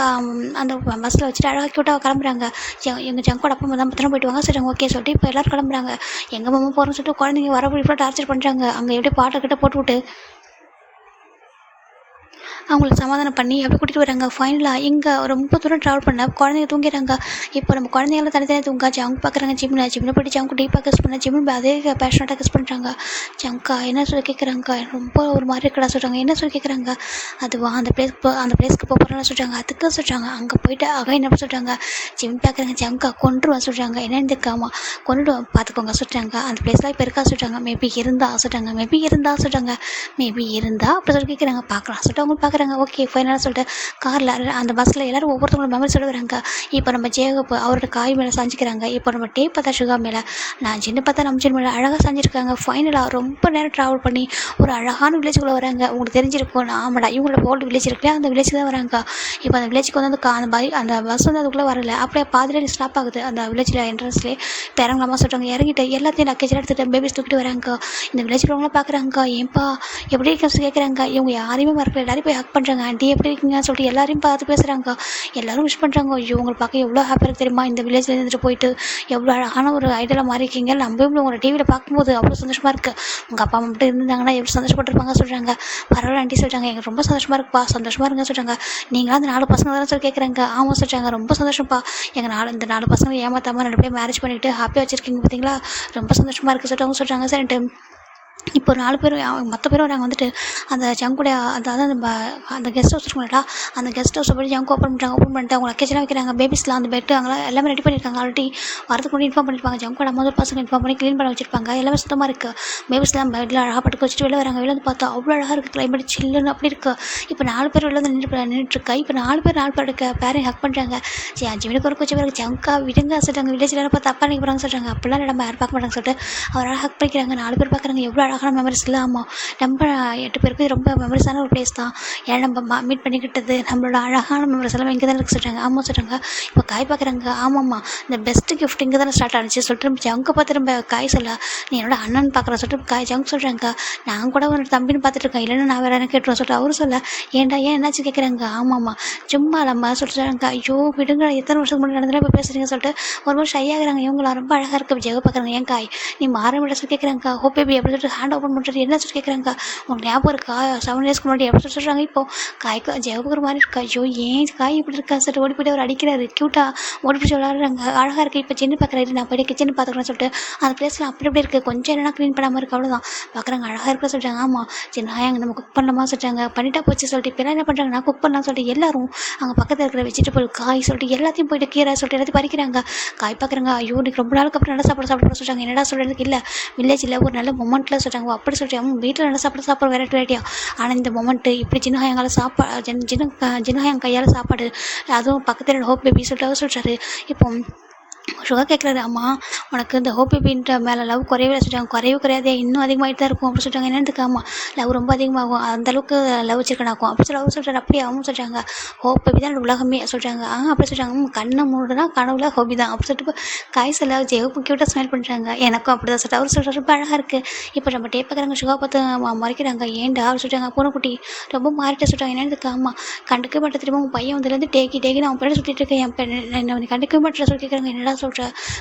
அந்த பஸ்ஸில் வச்சுட்டு அழகாக கியூட்டாக கிளம்புறாங்க. எங்கள் ஜங்கோட அப்பா தான் பத்திரம் போயிட்டு வாங்க சொல்லிட்டாங்க. ஓகே சொல்லிட்டு இப்போ எல்லோரும் கிளம்புறாங்க. எங்கள் மாமா போகிறோன்னு சொல்லிட்டு குழந்தைங்க வர இவ்வளோ டார்ச்சர் பண்ணுறாங்க. அங்கே எப்படி பாட்டை கிட்ட போட்டுவிட்டு அவங்கள சமாதானம் பண்ணி அப்படி கூட்டிகிட்டு வராங்க. ஃபைனலாக இங்கே ரொம்ப தூரம் ட்ராவல் பண்ண குழந்தைங்க தூங்கிடுறாங்க. இப்போ நம்ம குழந்தைங்களாம் தனித்தனியாக தூங்காச்சு. அவங்க பார்க்குறாங்க ஜிம்மில் போய்ட்டு ஜங்கு டீப்பாக கிஸ் பண்ண ஜிம்மில் அதே பேஷனட்டாக கிஸ் பண்ணுறாங்க. ஜங்கா என்ன சொல்லி கேட்குறாங்க. ரொம்ப ஒரு மாதிரி இருக்கடா சொல்கிறாங்க. என்ன சொல்லி கேட்குறாங்க. அதுவா அந்த பிளேஸ்க்கு போகிறோம்னு சொல்கிறாங்க. அதுக்கு சொல்கிறாங்க. அங்கே போய்ட்டு என்ன சொல்கிறாங்க. ஜிம் பார்க்குறாங்க. ஜங்கா கொண்டுருவான் சொல்கிறாங்க. என்னென்னு இருக்காமா கொண்டுட்டு பார்த்துக்கோங்க சொல்கிறாங்க. அந்த பிளேஸ்லாம் இப்போ இருக்கா சொல்கிறாங்க. மேபி இருந்தா சொல்கிறாங்க. மேபி இருந்தா அப்படி சொல்லி கேட்குறாங்க. பார்க்கலாம் சொல்லிட்டு அவங்க பார்க்குறாங்க. ஓகே ஃபைனலாக சொல்லிட்டு காரில் அந்த பஸ்ஸில் எல்லோரும் ஒவ்வொருத்தவங்களோட மெமரி சொல்ல வராங்க. இப்போ நம்ம ஜேகப் அவரோட காய் மேலே சாஞ்சிக்கிறாங்க. இப்போ நம்ம டே பார்த்தா சுகா மேலே, நான் ஜின்னு பார்த்தா நம்ம ஜின் மேலே அழகாக சாஞ்சிருக்காங்க. ஃபைனலாக ரொம்ப நேரம் ட்ராவல் பண்ணி ஒரு அழகான வில்லேஜுக்குள்ளே வராங்க. உங்களுக்கு தெரிஞ்சிருக்கும். ஆமாடா இவங்களோட ஓல்டு வில்லேஜ் இருக்குல்லையா, அந்த வில்லேஜ் தான் வராங்க. இப்போ அந்த வில்லேஜுக்கு வந்து அந்த பஸ் வந்து அதுக்குள்ளே வரல. அப்படியே பாதிலே ஸ்டாப் ஆகுது அந்த வில்லேஜில் என்ட்ரன்ஸ்லேயே. இப்போ இறங்கலாமா சொல்கிறாங்க. இறங்கிட்டு எல்லாத்தையும் லக்கேஜ் எடுத்துகிட்டு பேபிஸ் தூக்கிட்டு வராங்க. இந்த வில்லேஜில் அவங்களாம் பார்க்குறாங்க. ஏன்பா எப்படி இருக்கேன்னு கேட்குறாங்க. இவங்க யாரையுமே மறக்கல. எல்லாரையும் போய் ஹக் பண்ணுறாங்க. ஆண்டி எப்படி இருக்கீங்கன்னு சொல்லிட்டு எல்லாரையும் பார்த்து பேசுகிறாங்க. எல்லோரும் விஷ் பண்ணுறாங்க. ஐயோ உங்களை பார்க்க எவ்வளோ ஹாப்பியாக இருக்குது தெரியுமா, இந்த வில்லேஜில் இருந்துட்டு போயிட்டு எவ்வளோ அழகான ஒரு ஐடியாவில் மாறி இருக்கீங்க. நம்பவே உங்களை டிவியில் பார்க்கும்போது அவ்வளோ சந்தோஷமாக இருக்குது. உங்கள் அப்பா அம்மா மட்டும் இருந்தாங்கன்னா எவ்வளோ சந்தோஷப்பட்டுருப்பாங்க சொல்கிறாங்க. பரவாயில்ல ஆண்டி சொல்கிறாங்க. எனக்கு ரொம்ப சந்தோஷமாக இருக்குப்பா, சந்தோஷமாக இருங்க சொல்கிறாங்க. நீங்களாம் அந்த 4 பசங்க தானே சொல்லி கேட்குறாங்க. ஆமாம் சொல்கிறாங்க. ரொம்ப சந்தோஷம்ப்பா, இந்த 4 பசங்க ஏமாத்தாமல் 2 பேரும் மேரேஜ் பண்ணிவிட்டு ஹாப்பியாக வச்சுருக்கீங்க பார்த்தீங்களா, ரொம்ப சந்தோஷமாக இருக்குது சொல்லிட்டு அவங்க சொல்கிறாங்க. சரின்ட்டு இப்போ 4 பேரும் மற்ற பேரும் நாங்கள் வந்துட்டு அந்த ஜங்குடைய அதாவது அந்த கெஸ்ட் ஹவுஸ் இருக்கும்லடா, அந்த கெஸ்ட் ஹவுஸை போய் ஜங்கு ஓப்பன் பண்ணிட்டு அவங்க லக்கேஜெலாம் வைக்கிறாங்க. பேபிஸ்லாம் அந்த பெட்டு அங்கெல்லாம் எல்லாமே ரெடி பண்ணியிருக்காங்க. ஆல்ரெடி வரதுக்கு முன்னாடி இன்ஃபார்ம் பண்ணியிருப்பாங்க. ஜங்கோட முதல் பசங்க இன்ஃபார்ம் பண்ணி க்ளீன் பண்ண வச்சிருப்பாங்க. எல்லாமே சுத்தமாக இருக்குது. பேபிஸ்லாம் பெட்டில் அழகாக படுக்க வச்சுட்டு வெளில வராங்க. வெளில வந்து பார்த்தா அவ்வளோ அழகாக இருக்குது. கிளைமேட் சில்லுன்னு அப்படி இருக்குது. இப்போ 4 பேர் வெளில வந்து நின்றுட்டுருக்கா. இப்போ 4 பேருக்கு பேரையும் ஹக் பண்ணுறாங்க. ஜிவனுக்கு ஒரு கொஞ்சம் பேருக்கு ஜங்கா விடுங்க சொல்கிறாங்க. வில்லேஜில் பார்த்து தப்பாக நினைக்க போகிறாங்க சொல்கிறாங்க. அப்படிலாம் நம்ம யாரும் பார்க்க மாட்டாங்க சொல்லிட்டு அவரால் ஹக் பண்ணிக்கிறாங்க. 4 பேர் பார்க்குறாங்க. எவ்வளோ அழகாக அழகான மெமரிஸ் இல்லை. ஆமாம், நம்ம 8 பேருக்கு ரொம்ப மெமரிஸான ஒரு பிளேஸ் தான். ஏன்னா நம்ம மீட் பண்ணிக்கிட்டது நம்மளோட அழகான மெமரிஸ் எல்லாம் இங்கே தானே இருக்கு சொல்கிறாங்க. ஆமாம் சொல்கிறாங்க. இப்போ காய் பார்க்குறாங்க. ஆமாம்மா, இந்த பெஸ்ட்டு கிஃப்ட் இங்கே தானே ஸ்டார்ட் ஆனிச்சு சொல்லிட்டு நம்ம ஜங்கு பார்த்து நம்ம காய் சொல்ல, நீ என்னோட அண்ணன் பார்க்குற சொல்லிட்டு காய் ஜங்கு சொல்கிறாங்க. நான் கூட ஒரு தம்பின்னு பார்த்துட்டு இருக்கேன், இல்லைன்னா நான் வேறு என்ன கேட்டுருவேன் சொல்லிட்டு அவரு சொல்ல, ஏன்டா ஏன் என்னாச்சு கேட்குறாங்க. ஆமாம்மா சும்மா நம்ம சொல்லிட்டாங்க. ஐயோ விடுங்க, எத்தனை வருஷத்துக்கு முன்னாடி நடந்தாலும் இப்போ பேசுகிறீங்க சொல்லிட்டு ஒரு மாதிரி ஷை ஆகுறாங்க. இவங்களாம் ரொம்ப அழகாக இருக்குது ஜெக பார்க்குறாங்க. ஏன் காய் நீ மாற விட சொல்லி கேட்குறாங்க. ஹோப் பேபி எப்படி சொல்லிட்டு ஹேண்ட் ஓப்பன் பண்ணுறது என்ன சொல்லி கேட்குறாங்க. உங்களுக்கு ஞாபகம் இருக்கா 7 இயர்ஸ்க்கு முன்னாடி எப்படி சொல்லி சொல்கிறாங்க. இப்போ காய்க்கு ஜெகபுக்கிற மாதிரி இருக்கா. ஐயோ ஏன் காய் இப்படி இருக்கா சொல்லிட்டு ஓடி போய்ட்டு அவர் அடிக்கிறாரு. க்யூட்டாக ஓடி பிடிச்சி விளாடுறாங்க. அழகாக இருக்குது. இப்போ சின்ன பார்க்குறாரு. நான் போய்ட்டு கிச்சன் பார்த்துக்கிறேன்னு சொல்லிட்டு அந்த பிளேஸ்லாம் அப்படி எப்படி இருக்குது, கொஞ்சம் என்னன்னா க்ளீன் பண்ணாமல் இருக்குது, அவ்வளோதான் பார்க்குறாங்க. அழகாக இருக்க சொல்லிட்டாங்க. ஆமாம் சின்ன அங்க நம்ம குக் பண்ணலாமா சொல்லிட்டாங்க. பண்ணிட்டா போச்சு சொல்லிட்டு இப்போ என்ன பண்ணுறாங்க, நான் குக் பண்ணலாம் சொல்லிட்டு எல்லாரும் அங்கே பக்கத்தில் இருக்கிற வெஜிடபிள் காய் சொல்லிட்டு எல்லாத்தையும் போய்ட்டு கீரை சொல்லிட்டு எல்லாத்தையும் பறிக்கிறாங்க. காய் பார்க்குறாங்க. ஐயோ நீக்கு ரொம்ப நாளுக்கு அப்புறம் நல்லா சாப்பிட சொல்லிட்டாங்க. என்னடா சொல்கிறதுக்கு இல்லை வில்லேஜில் ஒரு நல்ல மொமெண்ட்டில் சொல்கிறாங்க. அப்படி சொல்லிட்டு வீட்டில் நல்லா சாப்பிட வெரைட்டியாக. ஆனால் இந்த மொமெண்ட்டு இப்படி சின்னஹாயங்கால சாப்பாடு சின்னஹாயங்க கையால் சாப்பாடு, அதுவும் பக்கத்தில் ஹோப் பேபி சொல்லிட்டு அவர் சொல்கிறாரு. இப்போ சுகா கேட்குறாரு. அம்மா உனக்கு இந்த ஹோப் பேபின்ற மேலே லவ் குறையவே சொல்லிட்டாங்க. குறையாதே, இன்னும் அதிகமாகிட்டு தான் இருக்கும் அப்படின்னு சொல்லிட்டாங்க. என்னென்னு ஆமாம் லவ் ரொம்ப அதிகமாகும், அந்தளவுக்கு லவ் வச்சிருக்கனாக்கும் அப்படி சொல்லி அவர் சொல்கிறார். அப்படியே அவங்க சொல்கிறாங்க. ஹோப் பேபி தான் உலகமே சொல்கிறாங்க. அப்படி சொல்கிறாங்க. கண்ணை மூடுனா கனவுல ஹோபி தான் அப்படி சொல்லிட்டு காய் சொல்ல ஜெயப்பு க்யூட்டாக ஸ்மெல் பண்ணுறாங்க. எனக்கும் அப்படி தான் சொல்லிட்டு அவர் சொல்கிறார். ரொம்ப அழகாக இருக்குது. இப்போ நம்ம டே பார்க்குறாங்க. சுகா பார்த்து மறைக்கிறாங்க. ஏன்டா அப்படின்னு சொல்லிட்டாங்க. பூனைக்குட்டி ரொம்ப மாறிட்டே சொல்லிட்டாங்க. என்னென்னு ஆமாம் கண்டுக்க மாட்டேன், திரும்ப உன் பையன் வந்ததுலேருந்து டேக்கி நான் பேர் சுற்றிட்டு இருக்கேன். என் பெண் என்ன கண்டுக்க மாட்டேன் சொல்லி கேட்குறாங்க. என்னடா சொல்கிற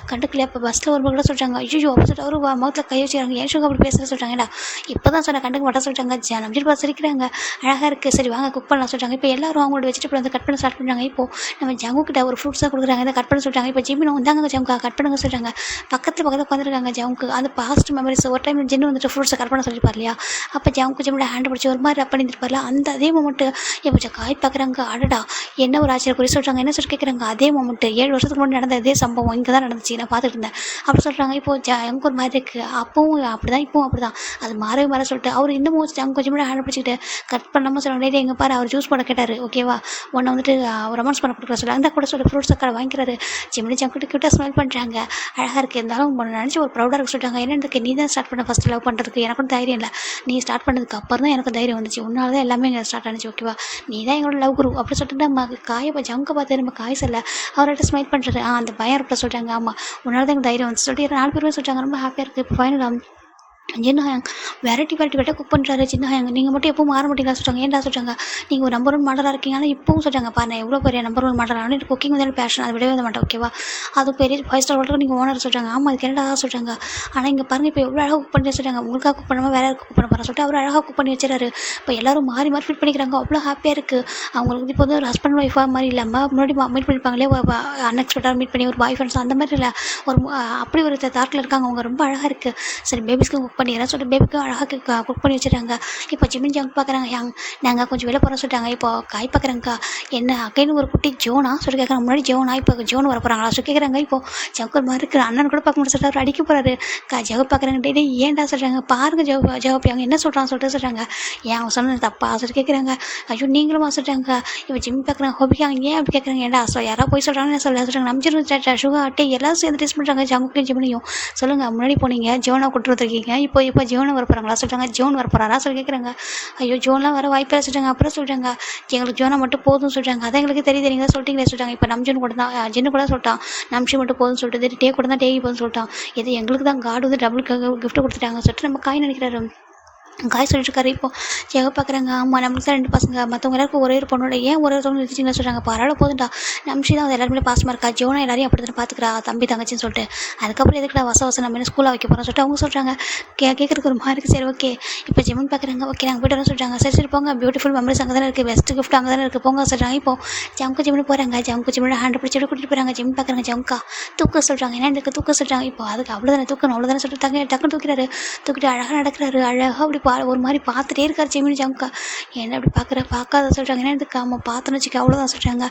கண்டுக்கலையா. இப்போ பஸ்ஸில் வரும்போது கூட சொல்கிறாங்க. ஐயோ அப்படி சொல்லிட்டு அவரு முகத்தில் கை வச்சுக்கிறாங்க. ஏன் சுகா அப்படி பேசுகிற சொல்கிறாங்கடா. இப்போ தான் சொன்ன கண்டுக்க மாட்டேன் சொல்லிட்டாங்க. நம்பிட்டு பார்த்து சிரிக்கிறாங்க. அழகாக இருக்குது. சரி வாங்க குக் பண்ணலாம் சொல்கிறாங்க. இப்போ எல்லாரும் அவங்களோட வெஜிடபிள் வந்து கட் பண்ண ஸ்டார்ட் பண்ணுறாங்க. இப்போ நம்ம ஜங்கு கிட்ட ஒரு ஃப்ரூட்ஸாக கொடுக்குறாங்க. இதை கட் பண்ண சொல்லிட்டாங்க. இப்போ ஜிம்மின் வந்தாங்க. ஜம்கா கட் பண்ணுங்க சொல்கிறாங்க. பக்கத்தில் உட்காந்துருக்காங்க. ஜவுக்கு அந்த பாஸ்ட் மெமரிஸ் ஒரு டைம் ஜின்னு வந்துட்டு ஃப்ரூட்ஸை கட் பண்ண சொல்லியிருப்பார் இல்லையா. அப்போ ஜவுக்கு ஜிம்மில் ஹேண்ட் பிடிச்சி ஒரு மாதிரி ரப் பண்ணியிருப்பார்ல, அந்த அதே மொமெண்ட்டு இப்போ காய் பார்க்குறாங்க. அடடா என்ன ஒரு ஆச்சரிய குறி சொல்கிறாங்க. என்ன சொல்லி கேட்குறாங்க. அதே மொமெண்ட்டு 7 வருஷத்துக்கு முன்னாடி நடந்த அதே சம்பவம் இங்கே தான் நடந்துச்சு, நான் பார்த்துட்டு இருந்தேன் அப்படி சொல்கிறாங்க. இப்போ எனக்கு ஒரு மாதிரி இருக்குது. அப்பவும் அப்படி தான் இப்பவும் அப்படி தான், அது மாற சொல்லிட்டு அவர் இன்னமும் ஜங்கு கொஞ்சம் கூட ஹேண்ட் பிடிச்சிட்டு கட் பண்ணாமல் சொல்கிறாங்க. டேடி எங்கே பாரு அவர் ஜூஸ் போட கேட்டார். ஓகேவா உன்னை வந்துட்டு ரொமான்ஸ் பண்ண கொடுக்குற சொல்லி அந்த கூட சொல்லி ஃப்ரூட்ஸ் கடை வாங்கிக்கிறாரு. ஜிம்னி ஜங்கிட்டு க்யூட்டாக ஸ்மெல் பண்ணுறாங்க. அழகாக இருக்குது. இருந்தாலும் நினச்சி ஒரு ப்ரௌடாக இருக்க சொல்லிட்டாங்க. என்னென்னு நீ தான் ஸ்டார்ட் பண்ண ஃபஸ்ட் லவ் பண்ணுறதுக்கு எனக்கும் தைரியம் இல்லை. நீ ஸ்டார்ட் பண்ணதுக்கு அப்புறம் தான் எனக்கு தைரியம் வந்துச்சு. உன்னால தான் எல்லாமே இங்கே ஸ்டார்ட் ஆனிச்சு. ஓகேவா நீ தான் எங்களோட லவ் குரு அப்படி சொல்லிட்டு நம்ம காயை ஜங்க பார்த்து நம்ம காய் சொல்ல அவர்கிட்ட ஸ்மைல் பண்ணுறாரு. அந்த பயம் இருப்ப சொல்கிறாங்க. ஆமாம் உன்னால தான் எனக்கு தைரியம் வந்து சொல்லிட்டு 4 பேருமே சொல்லிட்டாங்க. ரொம்ப ஹாப்பியாக இருக்குது. இப்போ ஃபைனல் சின்னஹாயங் வெரைட்டி குக் பண்ணுறாரு. சின்னஹாயங் நீங்கள் மட்டும் எப்பவும் மாற மாட்டீங்களா சொல்கிறாங்க. ஏன்டா சொல்கிறாங்க. நீங்கள் ஒரு நம்பர் 1 மாடலாக இருக்கீங்க. ஆனால் இப்பவும் சொல்கிறாங்க பாருங்க எவ்வளோ பெரிய நம்பர் 1 மாடல். ஆனால் குக்கிங் வந்து பேஷன், அது விடவே மாட்டேன். ஓகேவா அது பெரிய 5 ஸ்டார் ஹோட்டலுக்கு நீங்கள் ஓனர் சொல்கிறாங்க. ஆமாம் அதுக்கு என்னடா சொல்கிறாங்க. ஆனால் இங்கே பாருங்கள் இப்போ எவ்வளோ அழகாக குக் பண்ணி சொல்கிறாங்க. உங்களுக்காக குக் பண்ணாமல் வேறு குக் பண்ண போகிறேன் சொல்லிட்டு அவர் அழகாக குக் பண்ணி வச்சுறாரு. இப்போ எல்லோரும் மாறி ஃபிட் பண்ணிக்கிறாங்க. அவ்வளோ ஹாப்பியாக இருக்குது. அவங்களுக்கு இப்போ வந்து ஒரு ஹஸ்பண்ட் ஒய்ஃபாக மாதிரி இல்லாமல் முன்னாடி மீட் பண்ணிப்பாங்களே அன்எக்ஸ்பெக்டாக மீட் பண்ணி ஒரு பாய் ஃப்ரெண்ட்ஸ் அந்த மாதிரி இல்லை, ஒரு அப்படி ஒரு தாட்டில் இருக்காங்க. அவங்க ரொம்ப அழகாக இருக்குது. சரி பேபிஸ்க்கு குக் பண்ணிடுறேன் சொல்லிட்டு பேபிக்கு அழகாக குக் பண்ணி வச்சுட்டாங்க. இப்போ ஜிம்மின் ஜங்க் பார்க்குறாங்க. நாங்கள் கொஞ்சம் வெளில போகிறோம் சொல்லிட்டாங்க. இப்போ காய் பார்க்குறாங்கக்கா என்ன அக்கைன்னு ஒரு குட்டி ஜோனா சொல்லி கேட்குறாங்க. முன்னாடி ஜோனா இப்போ ஜோன் வர போகிறாங்களா சொல்லி கேட்குறாங்க. இப்போ ஜங்கர் மாதிரி இருக்கிற அண்ணன் கூட பார்க்க முடியாது சொல்லிட்டு அவர் அடிக்க போகிறாரு. ஜவ பார்க்குறாங்க. டேடி ஏன்டா சொல்கிறாங்க பாருங்க ஜவப் அவங்க என்ன சொல்கிறாங்க சொல்லிட்டு சொல்கிறாங்க. ஏன் அவங்க சொன்னது தப்பா சொல்லி கேட்குறாங்க. ஐயோ நீங்களும் சொல்கிறாங்க. இப்போ ஜிம் பார்க்குறாங்க. ஹோபிக்காங்க ஏன் அப்படி கேட்குறாங்க. ஏன்டா யாராவது போய் சொல்கிறாங்கன்னு சொல்கிறாங்க. நம்பிச்சிருந்தா சுகா அட்டை எல்லாரும் சேர்ந்து டெஸ்ட் பண்ணுறாங்க. ஜங்குக்கும் ஜிம்மினையும் சொல்லுங்கள். முன்னாடி போனீங்க ஜோனா கூட்டு வந்துருக்கீங்க. இப்போ ஜோனை வர போகிறாங்களா சொல்கிறாங்க. ஜோன் வர போகிறாரா சொல்லி கேட்குறாங்க. ஐயோ ஜோன்லாம் வர வாய்ப்பில்லை சொல்கிறாங்க. அப்புறம் சொல்கிறாங்க எங்களுக்கு ஜோனா மட்டும் போதும்னு சொல்கிறாங்க. அதான் எங்களுக்கு தெரியுது நீங்கள் தான் சொல்லிட்டீங்களே சொல்கிறாங்க. இப்போ நம்ம ஜோன் கூட தான் ஜின்னு கூட சொல்லிட்டான். நம்ஷி மட்டும் போதும்னு சொல்லிட்டு டே கூட தான் டேகி போதும்னு சொல்லிட்டான். இது எங்களுக்கு தான் கார்டு வந்து டபுள் கிஃப்ட் கொடுத்துட்டாங்க சொல்லிட்டு நம்ம காய் நினைக்கிறாரு. காய் சொல்லிட்டுருக்காரு. இப்போ ஜெக பார்க்குறாங்க. ஆமாம் நம்மளுக்கு தான் 2 பசங்க, மற்றவங்க எல்லாருக்கும் ஒரே ஒரு பொண்ணோட ஏன் ஒருத்தவங்க நிறுத்திச்சிங்கன்னு சொல்கிறாங்க. பரவாயில்ல போதுண்டா நம்ஷி தான் வந்து எல்லாருமே பாசமாக இருக்கா. ஜோனா எல்லாரையும் அப்படி தான் பார்த்துக்கிறா தம்பி தங்கச்சின்னு சொல்லிட்டு. அதுக்கப்புறம் எதுக்குடா வசம் நம்ம என்ன ஸ்கூலில் வைக்க போகிறோம் சொல்லிட்டு அவங்க சொல்கிறாங்க. கேட்குறதுக்கு ஒரு மாதிரி இருக்குது. சரி ஓகே இப்போ ஜிம்னு பார்க்குறாங்க. ஓகே நாங்கள் போய்ட்டு வரோம் சொல்கிறாங்க. சரி போங்க பியூட்டிஃபுல் மெமரிஸ் அங்கே தானே இருக்குது, பெஸ்ட் கிஃப்ட் அங்கே தானே இருக்குது போங்க சொல்கிறாங்க. இப்போ ஜம்கு ஜிம்னு போகிறாங்க. ஜம்கு ஜிம்னு ஹேண்ட் பிடிச்சிட்டு கூட்டிகிட்டு போகிறாங்க. ஜிம் பார்க்குறாங்க. ஜம்கா தூக்க சொல்கிறாங்க. ஏன்னா எனக்கு தூக்க சொல்கிறாங்க. இப்போ அதுக்கு அவ்வளோதானே தூக்கணும் அவ்வளோதானே சொல்லிட்டு டக்குன்னு தூக்கிறாரு. தூக்கிட்டு அழகாக நடக்கிறாரு. அழகாக அப்படி ஒரு மாதிரி பார்த்துட்டே இருக்கார் ஜெமினி ஜமுக்கா. என்ன அப்படி பார்க்காத சொல்கிறாங்க. என்ன இதுக்கு ஆமாம் பார்த்தோன்னு வச்சுக்க அவ்வளோதான் சொல்கிறாங்க.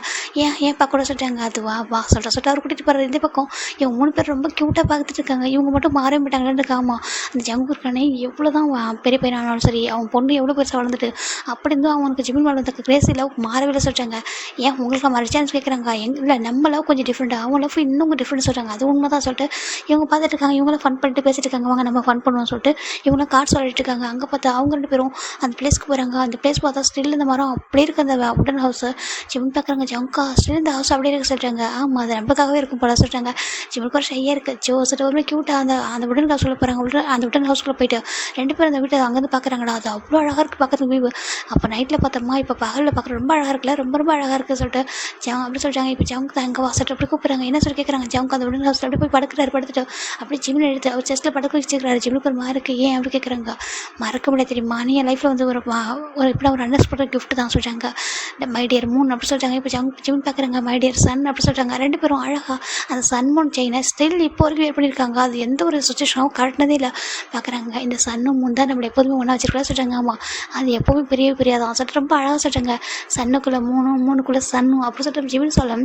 ஏன் பார்க்க சொல்கிறாங்க. அது வா வா சொல்லிட்டு அவர் கூட்டிகிட்டு போகிறார். இந்த பக்கம் இவங்க 3 பேர் ரொம்ப க்யூட்டாக பார்த்துட்டு இருக்காங்க. இவங்க மட்டும் மாறவே மாட்டாங்களேன்னு ஆமாம். அந்த ஜங்கு இருக்கானே எவ்வளோ தான் பெரிய பையனானாலும் சரி, அவன் பொண்ணு எவ்வளோ பெருசாக வளர்ந்துட்டு அப்படி இருந்தும் அவனுக்கு ஜிமின் மேலே வந்த கிரேசி லவ் மாறவே சொல்கிறாங்க. ஏன் உங்களுக்கு மறைச்சான்னு கேட்குறாங்க. இல்லை நம்ம லவ் கொஞ்சம் டிஃப்ரெண்ட்டாக, அவன் லவ் இன்னும் டிஃப்ரெண்ட் சொல்கிறாங்க. அது உண்மை தான் சொல்லிட்டு இவங்க பார்த்துட்டு இருக்காங்க. இவங்களும் ஃபன் பண்ணிட்டு பேசிட்டு இருக்காங்க. வாங்க நம்ம ஃபன் பண்ணுவோம்னு சொல்லிட்டு இவங்களும் கார்ட்ஸ் விளையாடிட்டு இருக்காங்க. அங்கே பார்த்தா அவங்க 2 பேரும் அந்த பிளேஸ்க்கு போகிறாங்க. அந்த பிளேஸ் பார்த்தா ஸ்டில் இந்த மரம் அப்படியே இருக்குது. அந்த உடன் ஹவுஸு ஜிமின் பார்க்குறாங்க. ஜங்கா ஸ்டில் இந்த ஹவுஸ் அப்படியே இருக்க சொல்கிறாங்க. ஆமாம் அது நம்மளுக்காகவே இருக்கும் போல சொல்கிறாங்க. ஜிமினுக்கு ஒரு ஷையாக இருக்குது. சொல்லிட்டு ஒரு க்யூட்டாக அந்த உடன் ஹவுஸ்க்குள்ளே போகிறாங்க. அந்த உடன் ஹவுஸ்க்குள்ளே போயிட்டு 2 பேரும் அந்த வீட்டை அங்கேருந்து பார்க்குறாங்கடா. அது அவ்வளோ அழகாக இருக்குது பார்க்கறதுக்கு வியூ. அப்போ நைட்டில் பார்த்தோமா, இப்போ பகலில் பார்க்குற ரொம்ப அழகாக இருக்குல்ல, ரொம்ப ரொம்ப அழகாக இருக்குது சொல்லிட்டு அப்படி சொல்கிறாங்க. இப்போ ஜவுக்கு தான் எங்கே வாசட்டு அப்படி கூப்பிட்றாங்க. என்ன சொல்லி கேட்குறாங்க. ஜவுக்கு அந்த உடன் ஹவுஸில் அப்படி போய் படுத்துட்டு அப்படி ஜிமின் எடுத்து அவர் செஸ்ட்டில் படுக்க வச்சுக்கிறாரு. ஜிமினுக்கு ஒரு மாதிரி இருக்குது. ஏன் அப்படி கேட்குறாங்க. மறக்க முடியாது தெரியுமா, நீ என் லைஃப்பில் வந்து இப்படி ஒரு அன்எக்ஸ்பெக்டட் கிஃப்ட் தான் சொல்கிறாங்க. மை டியர் மூன் அப்படி சொல்கிறாங்க. இப்போ ஜிமின் பார்க்குறாங்க. மை டியர் சன் அப்படி சொல்கிறாங்க. 2 பேரும் அழகாக அந்த சன் மூன் செயினை ஸ்டில் இப்போ வரைக்கும் வேர் பண்ணியிருக்காங்க. அது எந்த ஒரு சுச்சுவேஷனும் கரெக்டானதே இல்லை பார்க்குறாங்க. இந்த சன்னும் மூன் தான் நம்மளை எப்போதுமே ஒன்றா வச்சிருக்கலாம் சொல்கிறாங்க. ஆமாம் அது எப்போவுமே பெரியாதான் சொல்லிட்டு ரொம்ப அழகாக சொல்கிறாங்க. சன்னுக்குள்ளே மூணுக்குள்ளே சன்னும் அப்படி சொல்லிட்டு ஜிமின் சொல்ல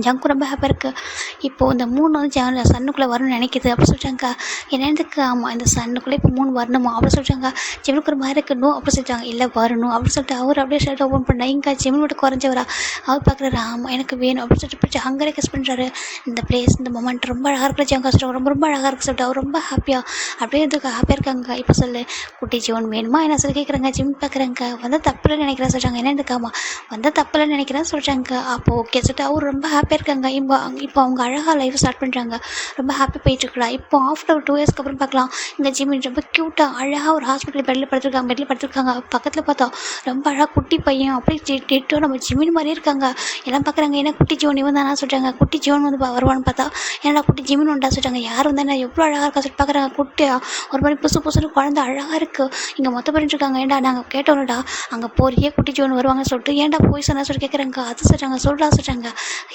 ஜங்கு ரொம்ப ஹாப்பியாக இருக்குது. இப்போது இந்த 3 வந்து சன்னுக்குள்ளே வரணும்னு நினைக்கிது அப்படி சொல்லிட்டாங்க. என்னதுக்கு ஆமாம் இந்த சன்னுக்குள்ளே இப்போ 3 வரணுமா அப்படி சொல்லிட்டாங்க. ஜிமினுக்கு ஒரு மாதிரி இருக்கணும் அப்படி சொல்லிட்டாங்க. இல்லை வரணும் அப்படின்னு சொல்லிட்டு அவர் அப்படியே ஷர்ட் ஓப்பன் பண்ணா. இங்கே ஜிமின் மட்டும் குறைஞ்சவரா அவர் பார்க்குறாரு. ஆமாம் எனக்கு வேணும் அப்படின்னு சொல்லிட்டு போய் ஹங்கரே கிஸ் பண்ணுறாரு. இந்த பிளேஸ் இந்த மொமெண்ட் ரொம்ப அழகாக இருக்குது. ஜங்கா சொல்கிறாங்க ரொம்ப ரொம்ப அழகாக இருக்குது சொல்லிட்டு அவர் ரொம்ப ஹாப்பியாக அப்படியே இதுக்கு ஹாப்பியாக இருக்காங்க. இப்போ சொல்லு குட்டி ஜோன் வேணுமா என்ன சொல்லி கேட்குறாங்க. ஜிமின் பார்க்குறாங்க. வந்தால் தப்பில்லைன்னு நினைக்கிறேன் சொல்கிறாங்க. என்ன இதுக்காமா வந்தால் தப்பில்லைன்னு நினைக்கிறேன்னு சொல்கிறாங்க. அப்போது ஓகே சொல்லிட்டு அவர் ரொம்ப ஹாப்பியாக இருக்காங்க. இப்போ அவங்க அழகாக லைஃப் ஸ்டார்ட் பண்ணுறாங்க. ரொம்ப ஹாப்பி போயிட்டுருக்குறா. இப்போ ஆஃப்டர் 2 இயர்ஸ்க்கு அப்புறம் பார்க்கலாம். இந்த ஜிமின் ரொம்ப க்யூட்டாக அழகாக ஒரு ஹாஸ்பிட்டல் பெட்டில் படுத்துருக்காங்க. பக்கத்தில் பார்த்தா ரொம்ப அழகாக குட்டி பையன் அப்படியே டெட்டோ நம்ம ஜிமின் மாதிரியே இருக்காங்க. எல்லாம் பார்க்குறாங்க. ஏன்னா குட்டி ஜோன் இவன் தானே சொல்கிறாங்க. குட்டி ஜோன் வந்து வருவான்னு பார்த்தா ஏன்னா குட்டி ஜிமின் உண்டா சொல்கிறாங்க. யார் வந்தால் எவ்வளோ அழகாக இருக்கா சொல்லிட்டு பார்க்குறாங்க. குட்டியாக ஒரு மாதிரி புதுசு குழந்தை அழகாக இருக்குது. இங்கே மொத்த பண்ணிட்டு இருக்காங்க. ஏன்டா நாங்கள் கேட்டோம்டா அங்கே போறியே குட்டி ஜோன் வருவாங்கன்னு சொல்லிட்டு ஏன்டா போய் சொன்னா சொல்லி கேட்குறாங்க. அது சொல்கிறாங்க சொல்கிறாங்க.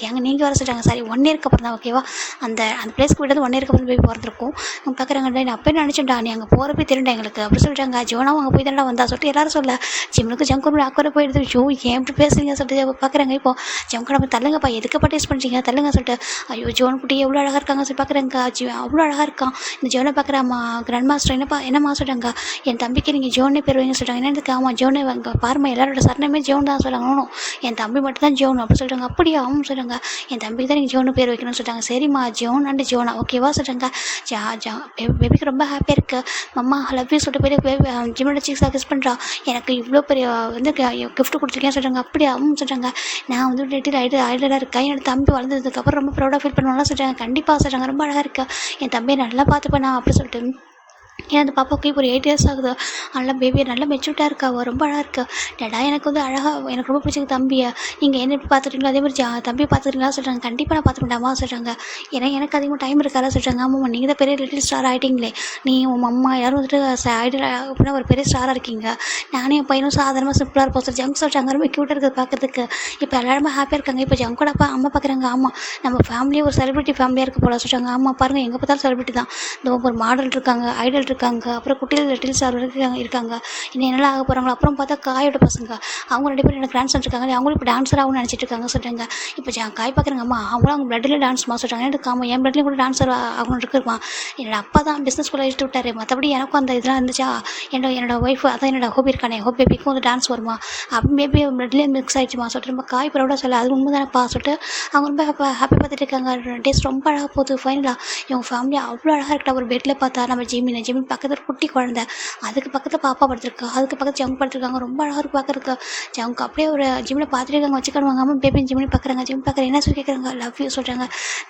ஏங்க நீங்கள் வர சொல்கிறாங்க. சாரி 1 இயருக்கு அப்புறம் தான் ஓகேவா அந்த பிளேஸ்க்கு விட்டது 1 இயருக்கு அப்புறம் போய் பிறந்திருக்கும். அவங்க பார்க்குறாங்க. நான் அப்போ நினச்சேன்டா நீ அங்கே போகிறப்ப தெரியுண்டா எங்களுக்கு அப்படி சொல்கிறாங்க. ஜோனாவும் அங்கே போய் தானே வந்தா சொல்லிட்டு எல்லாரும் சொல்ல ஜிம்னுக்கு ஜங்கூர் அக்கறை போயிடுது. ஐயோ ஏன் இப்படி பேசுறீங்க சொல்லிட்டு பார்க்குறாங்க. இப்போ ஜங்கு நம்ம தள்ளுங்கப்பா எதுக்கு பர்டேஸ் பண்ணுறீங்க தள்ளுங்க சொல்லிட்டு ஐயோ ஜோன் குட்டி எவ்வளோ அழகாக இருக்காங்க சொல்லி பார்க்குறாங்க. அவ்வளோ அழகாக இருக்கான் இந்த ஜோனை பார்க்குறாம்மா. கிராண்ட் மாஸ்டர் என்னம்மா சொல்கிறாங்க. என் தம்பிக்கு நீங்கள் ஜோனே பேர் வைங்க சொல்கிறாங்க. என்னதுக்கு ஆமாம் ஜோனே வாங்க பாருமா எல்லாரோட சரணமே ஜோன் தான் சொல்கிறாங்க. என் தம்பி மட்டும் தான் ஜோன் அப்படி சொல்கிறாங்க. அப்படியா ஆமாம் சொல்கிறாங்க. என் தம்பிக்கு தான் நீங்கள் ஜோனு பேர் வைக்கணும்னு சொல்லிட்டாங்க. சரிம்மா ஜோன் அண்ட் ஜோனா ஓகேவா சொல்கிறாங்க. பேபிக்கு ரொம்ப ஹாப்பியாக இருக்குது. மம்மா லவ் யூ சொல்லிட்டு போய் ஜிம்மோட சீக்ஸாக கிஸ் பண்ணுறா. எனக்கு இவ்வளோ பெரிய வந்து கிஃப்ட் கொடுத்துருக்கேன்னு சொல்கிறாங்க. அப்படியா சொல்கிறாங்க. நான் வந்து டெட்டில் ஐடலாக இருக்கேன். என்னோட தம்பி வளர்ந்ததுக்கப்புறம் ரொம்ப ப்ரௌடாக ஃபீல் பண்ணுவாங்கலாம் சொல்கிறாங்க. கண்டிப்பாக சொல்கிறாங்க. ரொம்ப அழகாக இருக்கா. என் தம்பியை நல்லா பார்த்துப்பேனா அப்படி சொல்லிட்டு ஏன்னா அந்த பாப்பாவுக்கு இப்போ ஒரு 8 இயர்ஸ் ஆகுது. நல்லா பேபியை நல்லா மெச்சூர்டாக இருக்கா. அவள் ரொம்ப அழகாக இருக்கா. டேடா எனக்கு வந்து அழகாக எனக்கு ரொம்ப பிடிச்சது தம்பியை நீங்கள் என்ன எப்படி பார்த்துட்டீங்களோ அதே மாதிரி தம்பியை பார்த்துக்கிறீங்களா சொல்கிறாங்க. கண்டிப்பாக நான் பார்த்துக்கிட்டாமா சொல்கிறாங்க. ஏன்னா எனக்கு அதிகமாக டைம் இருக்காதா சொல்கிறாங்க. ஆமாம் நீங்கள் தான் பெரிய லிட்டில் ஸ்டார் ஆகிட்டீங்களே. நீ உன் அம்மா யாரும் வந்துட்டு ஐடல் அப்படின்னா ஒரு பெரிய ஸ்டாராக இருக்கீங்க. நானே என் பையனும் சாதாரணமாக சிம்பிளாக இருப்போம் சொல்லி ஜங்க் சொல்கிறாங்க. ரொம்ப க்யூட்டாக இருக்குது பார்க்கறதுக்கு. இப்போ எல்லாருமே ஹாப்பியாக இருக்காங்க. இப்போ ஜங்கோட அப்பா அம்மா பார்க்குறாங்க. ஆமாம் நம்ம ஃபேமிலியே ஒரு செலிபிரிட்டி ஃபேமிலியாக இருக்க போல சொல்கிறாங்க. ஆமாம் பாருங்கள் எங்கே பார்த்தாலும் செலிபிரிட்டி தான். இந்த ஒரு மாடல் இருக்காங்க ஐடல் இருக்காங்க. அப்புறம் குட்டியில் லிட்டில் ஸ்டார் இருக்காங்க. இன்னும் என்னெல்லாம் ஆக போகிறாங்களோ. அப்புறம் பார்த்தா காயோட பசங்க அவங்க 2 பேரும் எனக்கு டான்ஸ் இருக்காங்க. அவங்களும் இப்போ டான்ஸர் ஆகும்னு நினச்சிட்டு இருக்காங்க சொல்கிறாங்க. இப்போ காய் பார்க்குறாங்க. அம்மா அவங்களும் அவங்க பிளட்டில் டான்ஸ்மா சொல்கிறாங்க. எனக்கு ஆமாம் என் பிளட்லேயும் கூட டான்ஸர் ஆகணும்னு இருக்குமா. என்னோட அப்பா தான் பிஸ்னஸ்குள்ளே இழுத்து விட்டார். மற்றபடி எனக்கும் அந்த இதெல்லாம் இருந்துச்சா. என்னோட ஒய்ஃப் அதான் என்னோட ஹோப் இருக்கானே ஹோப் பேபிக்கும் வந்து டான்ஸ் வருமா அப்படி பேபி பிளட்லேயே மிக்ஸ் ஆகிடுச்சுமா சொல்லிட்டு ரொம்ப காய் ப்ரௌடாக சொல்ல அது உண்மை தானேப்பா சொல்லிட்டு அவங்க ரொம்ப ஹாப்பி பார்த்துட்டு இருக்காங்க. டேஸ்ட் ரொம்ப அழகாக போகுது. ஃபைனலாக இவங்க ஃபேமிலி அவ்வளோ அழகாக இருக்கா. ஒரு பெட்டில் பார்த்தா நம்ம ஜிமின் பக்கத்தில் குட்டி குழந்தை அதுக்கு பக்கத்தில் பாப்பா படுத்துருக்கா. அதுக்கு பக்கத்தில் ஜங்கு படுத்துருக்காங்க. ரொம்ப அழகாக இருக்கு பார்க்குறக்கு. ஜங்கு அப்படியே ஒரு ஜிம்மில் பார்த்துருக்காங்க வச்சுக்காடுவாங்க. அம்மா பேபி ஜிம்மில் பார்க்குறாங்க. ஜிம் பார்க்குறேன் என்ன சொல்லி கேட்குறாங்க. லவ் யூ சொல்கிறாங்க.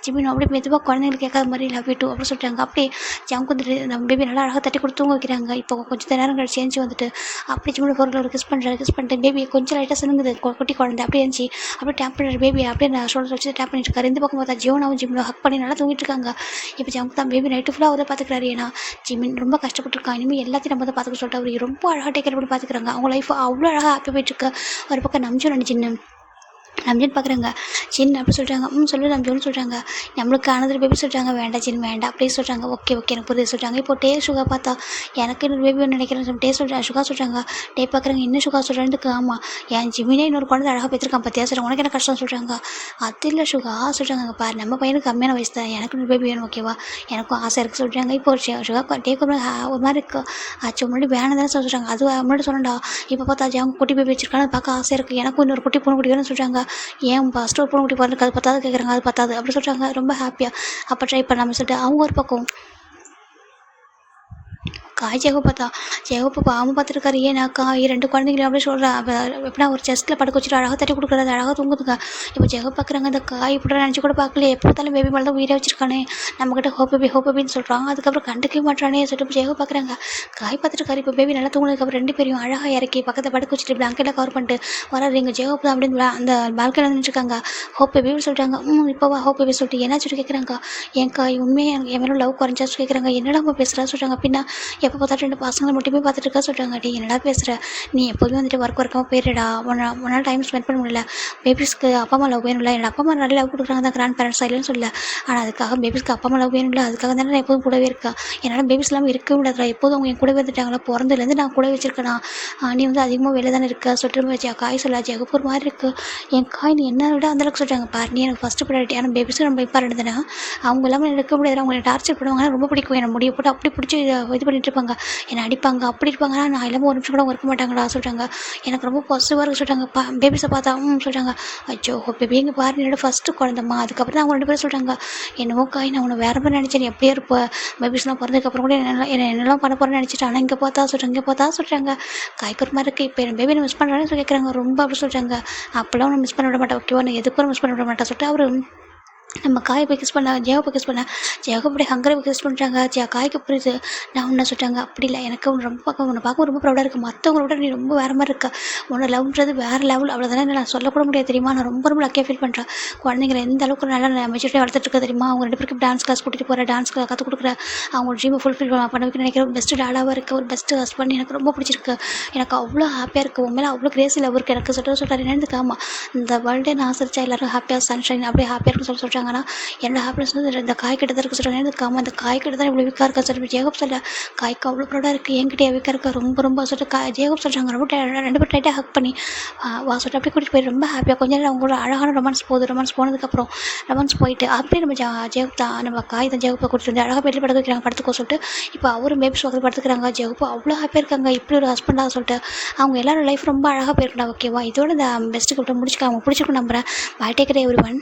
ஜிம்மின் அப்படியே மெதுவாக குழந்தைங்களுக்கு கேட்காத மாதிரி லவ் யூ டூ அப்படி சொல்கிறாங்க. அப்படியே ஜங்கு வந்துட்டு நம்ம பேபி நல்லா அழகாக தட்டி கொடுத்து தூங்க வைக்கிறாங்க. இப்போ கொஞ்சம் நேரம் கழிச்சு சேஞ்ச் வந்துட்டு அப்படி ஜிம்மில் பொருள் ஒரு கிஸ் பண்ணிட்டு பேபி கொஞ்சம் லைட்டாக சினுங்குது குட்டி குழந்தை அப்படியே இருந்துச்சு. அப்படியே டேப் பண்ணுற பேபி அப்படியே நான் ஷோல்டர் வச்சு டேப் பண்ணிட்டு இருக்காரு. இந்த பக்கம் பார்த்தா ஜோனாவும் ஜிம்மில் ஹக் பண்ணி நல்லா தூங்கிட்டு இருக்காங்க. இப்போ ஜங்கு தான் பேபி நைட்டு ஃபுல்லாக அவரை பார்த்துக்கிறாரு. ஏன்னா ஜிமின் ரொம்ப கஷ்டப்பட்டுருக்கான். இனிமேல் எல்லாத்தையும் நம்ம தான் பார்த்துக்க சொல்லிட்டு அவர் ரொம்ப அழகாக டேக் கேர் பண்ணி பார்த்துக்கிறாங்க. அவங்க லைஃப் அவ்வளோ அழகாக ஹாப்பி போயிட்டுருக்கு. ஒரு பக்கம் நம்பிச்சு நினச்சின்னு நம்ஜின்னு பார்க்குறாங்க. ஜின் அப்படி சொல்கிறாங்க. சொல்லு நம்ஜோன்னு சொல்கிறாங்க. நம்மளுக்கு அனதர் பேபி சொல்கிறாங்க. வேண்டாம் ஜின் வேண்டாம் அப்படியே சொல்கிறாங்க. ஓகே ஓகே எனக்கு புரியுது சொல்கிறாங்க. இப்போ டே சுகா பார்த்தா எனக்கு இன்னொரு பேபி ஒன்று நினைக்கிறேன் டே சொல்கிறேன் சுகா சொல்கிறாங்க. டே பார்க்குறாங்க இன்னும் சுகா சொல்கிறேன்துக்கு ஆமாம் என் ஜிமினே இன்னொரு குழந்தை அழகாக பெற்றிருக்கான் பார்த்தியா சொல்கிறாங்க. உனக்கு என்ன கஷ்டம் சொல்கிறாங்க. அது இல்லை சுகா சொல்கிறாங்க. பாரு நம்ம பையனுக்கு கம்மியான வயசு தான் எனக்கு இன்னொரு பேபி வேணும் ஓகேவா எனக்கும் ஆசை இருக்குது சொல்கிறாங்க. இப்போ சுகா டேக்கு ஒரு மாதிரி இருக்கு ஆச்சு முன்னாடி வேணும் தானே சொல்கிறாங்க. அது முன்னாடி சொல்லண்டா இப்போ பார்த்தா அவங்க குட்டி பேபி வச்சிருக்காங்க பார்க்க ஆசை இருக்குது எனக்கும் இன்னொரு குட்டி பொண்ணு குட்டி வேணும்னு சொல்கிறாங்க. ஏன் ஃபஸ்ட்டு ஒரு பொண்ணு குட்டி பிறந்திருக்கு அது பத்தாது கேட்குறாங்க. அது பத்தாது அப்படி சொல்கிறாங்க. ரொம்ப ஹாப்பியாக அப்போ ட்ரை பண்ணலாம்னு சொல்லிட்டு அவங்க ஒரு பக்கம் காய் ஜெகப்பா பாவம் பார்த்துருக்காரு. ஏன்னாக்கா 2 குழந்தைங்கள அப்படியே சொல்கிறேன். அப்போ எப்படின்னா ஒரு செஸ்ட்டில் படுக்க வச்சுட்டு அழகாக தட்டி கொடுக்குறது அழகாக தூங்குதுங்க. இப்போ ஜெக பார்க்குறாங்க அந்த காய் இப்படி நினச்சி கூட பார்க்கல எப்போ பார்த்தாலும் பேபி மேலே தான் உயிரை வச்சிருக்கானே நம்மக்கிட்ட ஹோப் பேபின்னு சொல்கிறாங்க. அதுக்கப்புறம் கண்டுக்கவே மாட்டானே சொல்லிட்டு ஜெக பார்க்குறாங்க. காய் பார்த்துருக்காரு. இப்போ பேபி நல்லா தூங்குனதுக்கப்புறம் 2 பேரையும் அழகாக இறக்கி பக்கத்தில் படுக்க வச்சுட்டு பிளாங்கெட்டில் கவர் பண்ணிட்டு வராது எங்கள் ஜெகப் தான் அப்படின்னு அந்த பால்கனியில் வந்துட்டுருக்காங்க. ஹோப் பேபின்னு சொல்கிறாங்க. இப்போவா ஹோப் பேபி சொல்லிட்டு என்ன சொல்லிட்டு கேட்குறாங்க. என் காய் உண்மையாக என் மேலே லவ் குறைஞ்சா கேட்குறாங்க. என்னடா நம்ம பேசுகிறா சொல்கிறாங்க. பின்னா எப்போ பார்த்தாலும் 2 பசங்களை மட்டுமே பார்த்துட்டு இருக்கா சொல்கிறாங்க. டே என்னடா பேசுகிற நீ எப்போதுமே வந்துட்டு ஒர்க்காமல் போயிடுடா உன்னால் டைம் ஸ்பெண்ட் பண்ண முடியல. பேபிஸ்க்கு அப்பா அம்மா லவ் வேணும்ல என்னோட அப்பா அம்மா நிறைய லவ் கொடுக்குறாங்க தான் கிராண்ட் பேரண்ட்ஸ் இல்லைன்னு சொல்லல. ஆனால் அதுக்காக பேபிஸ்க்கு அப்பா அம்மா லவ் வேணும்ல அதுக்காக தானே நான் எப்போதும் கூடவே இருக்கா. என்னால் பேபிஸ் இல்லாமல் இருக்கவே முடியாதுடா எப்போதும் அவங்க என் கூடவே வந்துட்டாங்களா பிறந்ததுலேருந்து நான் கூட வச்சிருக்கேனா நீ வந்து அதிகமாக வெளில தானே இருக்க சொல்லிட்டு வச்சா காய் சொல்ல ஜெகப்பூர் மாதிரி இருக்குது என் காய் நீ என்ன விட அந்தளவுக்கு சொல்கிறாங்க. பாரு நீ எனக்கு ஃபஸ்ட்டு ப்ரையாரிட்டி ஆனால் பேபிஸ்க்கு நம்ம இம்பார்ட்டன்ட் தானே அவங்க எல்லாமே இருக்க முடியாது. அவங்க டார்ச்சர் பண்ணுவாங்க ரொம்ப பிடிக்கும் என்னை முடிய போட்டு அப்படி பிடிச்சி இது பண்ணிட்டு இருப்பாங்க என்னை அடிப்பாங்க அப்படி இருப்பாங்கன்னா நான் இல்லாமல் ஒரு நிமிஷம் கூட இருக்க மாட்டாங்களா சொல்கிறாங்க. எனக்கு ரொம்ப பாசிட்டிவாக இருக்குது சொல்கிறாங்க. பேபிஸை பார்த்தா சொல்கிறாங்க. அச்சோ பேபி எங்கள் பாரு என்னோட ஃபஸ்ட்டு குழந்தம்மா. அதுக்கப்புறம் தான் அவங்க 2 பேரும் சொல்கிறாங்க. என்னவோ காய் நான் உன்னை வேறு மாதிரி நினச்சேன் நீ எப்படியே இருப்ப பேபிஸ்லாம் பிறந்ததுக்கப்புறம் கூட என்னெல்லாம் பண்ண போகிறேன்னு நினச்சிட்டு ஆனால் இங்கே பார்த்தா சொல்கிறாங்க. காய்க்கு ஒரு மாதிரி இருக்குது இப்போ என் பேபி மிஸ் பண்ணுறான்னு சொல்லி கேட்குறாங்க. ரொம்ப அப்படி சொல்கிறாங்க. அப்போல்லாம் ஒன்று மிஸ் பண்ண விட மாட்டேன் ஓகேவா நான் எதுக்கும் மிஸ் பண்ண விட மாட்டேன் சொல்லிட்டு அவர் நம்ம காயை போய் கிஸ் பண்ண ஜெகப்பை கிஸ் பண்ண ஜெகப் அப்படி ஹங்கரை கிஸ் பண்ணுறாங்க. காய்க்கு புரியுது நான் உன்னை சொல்லிட்டாங்க. அப்படி இல்லை எனக்கு உன்னை பார்க்க ரொம்ப ப்ரௌடாக இருக்குது. மற்றவங்களோட நீ ரொம்ப வேறு மாதிரி இருக்கா உன்னை லவ்ன்றது வேறு லெவல் அவ்வளோதானே நான் சொல்லக்கூட முடியாது தெரியுமா. நான் ரொம்ப லக்கியாக ஃபீல் பண்ணுறேன். குழந்தைங்களை எந்த அளவுக்கு நல்லா மெச்சூரிட்டியாக வளர்த்துட்டு இருக்க தெரியுமா. அவங்க 2 பேருக்கு டான்ஸ் கிளாஸ் கூட்டிகிட்டு போகிற டான்ஸ் கிளாஸ் கற்றுக் கொடுக்குற அவங்க ட்ரீமை ஃபுல்ஃபில் பண்ண வைக்க நினைக்கிற ஒரு பெஸ்ட்டு டாடாவாக இருக்குது ஒரு பெஸ்ட்டு ஹஸ்பண்ட் எனக்கு ரொம்ப பிடிச்சிருக்கு. எனக்கு அவ்வளோ ஹாப்பியாக இருக்குது உன் மேலே அவ்வளோ கிரேஸ் லவ் இருக்குது எனக்கு சொல்கிறார். என்னதுக்காமா இந்த வேர்ல்டே நான் ஆசரிச்சா எல்லோரும் ஹாப்பியாக சன்ஷைன் அப்படியே ஹாப்பியாக இருக்குன்னு சொல்கிறாங்கன்னா என்னோட ஹாப்பினஸ் வந்து இந்த காய் கிட்ட தான் இருக்க சொல்கிறாங்க. எனக்கு அந்த காய் கிட்ட தான் இவ்வளோ வீக்காக இருக்கா சொல்லிட்டு ஜேகப் சொல்ல காய்க்கு அவ்வளோ ப்ரௌடாக இருக்குது என்கிட்ட வீக்காக இருக்கா ரொம்ப சொல்லிட்டு ஜேகப் சொல்கிறாங்க. ரொம்ப 2 பேரும் டைட்டாக ஹக் பண்ணி சொல்லிட்டு அப்படியே கூட்டிகிட்டு போய் ரொம்ப ஹாப்பியாக கொஞ்ச நேரம் அவங்களோட அழகான ரொமான்ஸ் போனதுக்கப்புறம் ரொமான்ஸ் போயிட்டு அப்படியே நம்ம ஜேகப் தான் நம்ம காய் தான் ஜேகப்பை கூட்டிட்டு வந்து அழகாக பெட்டில் படுக்க வைக்கிறாங்க படுத்துக்கோ சொல்லிட்டு இப்போ அவரும் பேபிஸ் வாக்கில் படுத்துக்கிறாங்க. ஜேகப்பு அவ்வளோ ஹாப்பியாக இருக்காங்க இப்படி ஒரு ஹஸ்பண்டாக சொல்லிட்டு அவங்க எல்லாரும் லைஃப் ரொம்ப அழகாக போயிருக்கா ஓகேவா. இதோட இந்த பெஸ்ட்டு கூப்பிட்டு முடிச்சுக்க அவங்க பிடிச்சிருக்கும் நம்புறேன். Bye take care everyone.